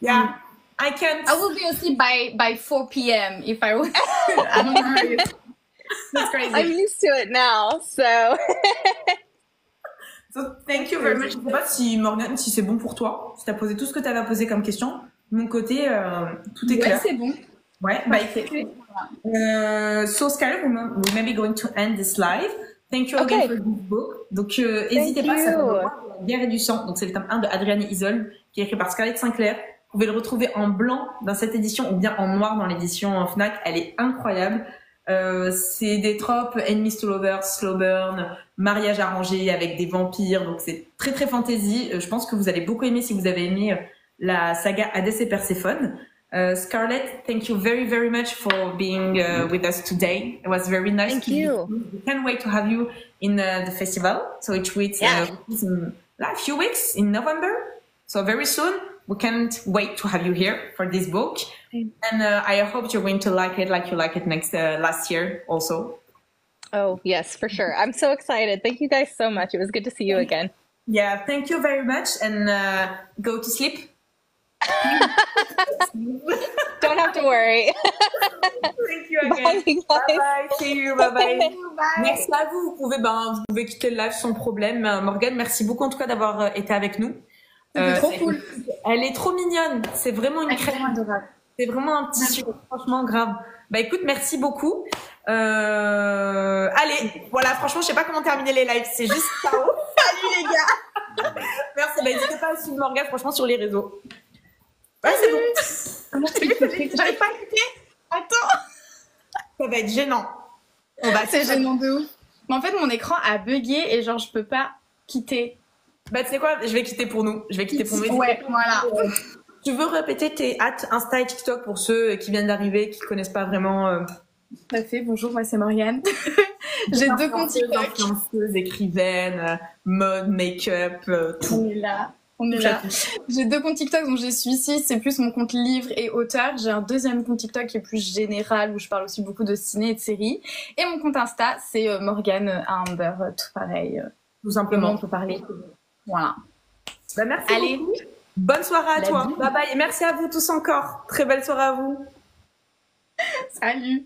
Yeah. I can't. I will be asleep by 4 p.m. if I was. I don't know how you. That's crazy. I'm used to it now, so. So thank you very much. Je sais pas si Morgane, si c'est bon pour toi, si t'as posé tout ce que t'avais à poser comme question. De mon côté, tout est clair. Ouais, c'est bon. Ouais, bah écoute. So Scarlett, we may be going to end this live. Thank you again for this book. Donc, n'hésitez pas, ça s'appelle La guerre et du sang. Donc, c'est le tome 1 de Adrienne Isole, qui est écrit par Scarlett Sinclair. Vous pouvez le retrouver en blanc dans cette édition ou bien en noir dans l'édition Fnac. Elle est incroyable. C'est des tropes, enemies to lovers, slow burn, mariage arrangé avec des vampires. Donc, c'est très, très fantasy. Je pense que vous allez beaucoup aimer si vous avez aimé la saga Hadès et Perséphone. Scarlett, thank you very, very much for being with us today. It was very nice. Thank you. We can't wait to have you in the festival. So it waits in a few weeks in November. So very soon. We can't wait to have you here for this book. And I hope you're going to like it like you liked it last year also. Oh, yes, for sure. I'm so excited. Thank you guys so much. It was good to see you again. Yeah, thank you very much. And go to sleep. Don't have to worry. Thank you again. Bye, guys. Bye. See you. Bye bye. Bye. Merci à vous. Vous pouvez quitter le live sans problème. Morgane, merci beaucoup en tout cas d'avoir été avec nous. C'est trop cool. Elle est trop mignonne. C'est vraiment une crème. Adorable. C'est vraiment un tissu. Franchement, grave. Bah écoute, merci beaucoup. Allez, voilà. Franchement, je sais pas comment terminer les lives. C'est juste ciao. Salut les gars. Merci. Bah n'hésitez pas à suivre Morgane, franchement, sur les réseaux. Ouais, c'est bon. J'arrive pas à cliquer. Attends. Ça va être gênant. C'est gênant de ouf. Mais en fait, mon écran a bugué et genre, je peux pas quitter. Bah, tu sais quoi, je vais quitter pour nous. Je vais quitter pour nous. Ouais, voilà. Tu veux répéter tes hâtes Insta et TikTok pour ceux qui viennent d'arriver, qui connaissent pas vraiment Tout à fait. Bonjour, moi c'est Morgane. J'ai 2 comptes TikTok. Influenceuse, écrivaine, mode, make-up, tout. On est là. On est là. J'ai 2 comptes TikTok, donc j'ai celui-ci, c'est plus mon compte livre et auteur. J'ai un deuxième compte TikTok qui est plus général, où je parle aussi beaucoup de ciné et de séries. Et mon compte Insta, c'est Morgane Amber, tout pareil. Tout simplement. On peut parler. Voilà. Bah, merci. Allez. Beaucoup. Bonne soirée à toi. Vie. Bye bye. Et merci à vous tous encore. Très belle soirée à vous. Salut.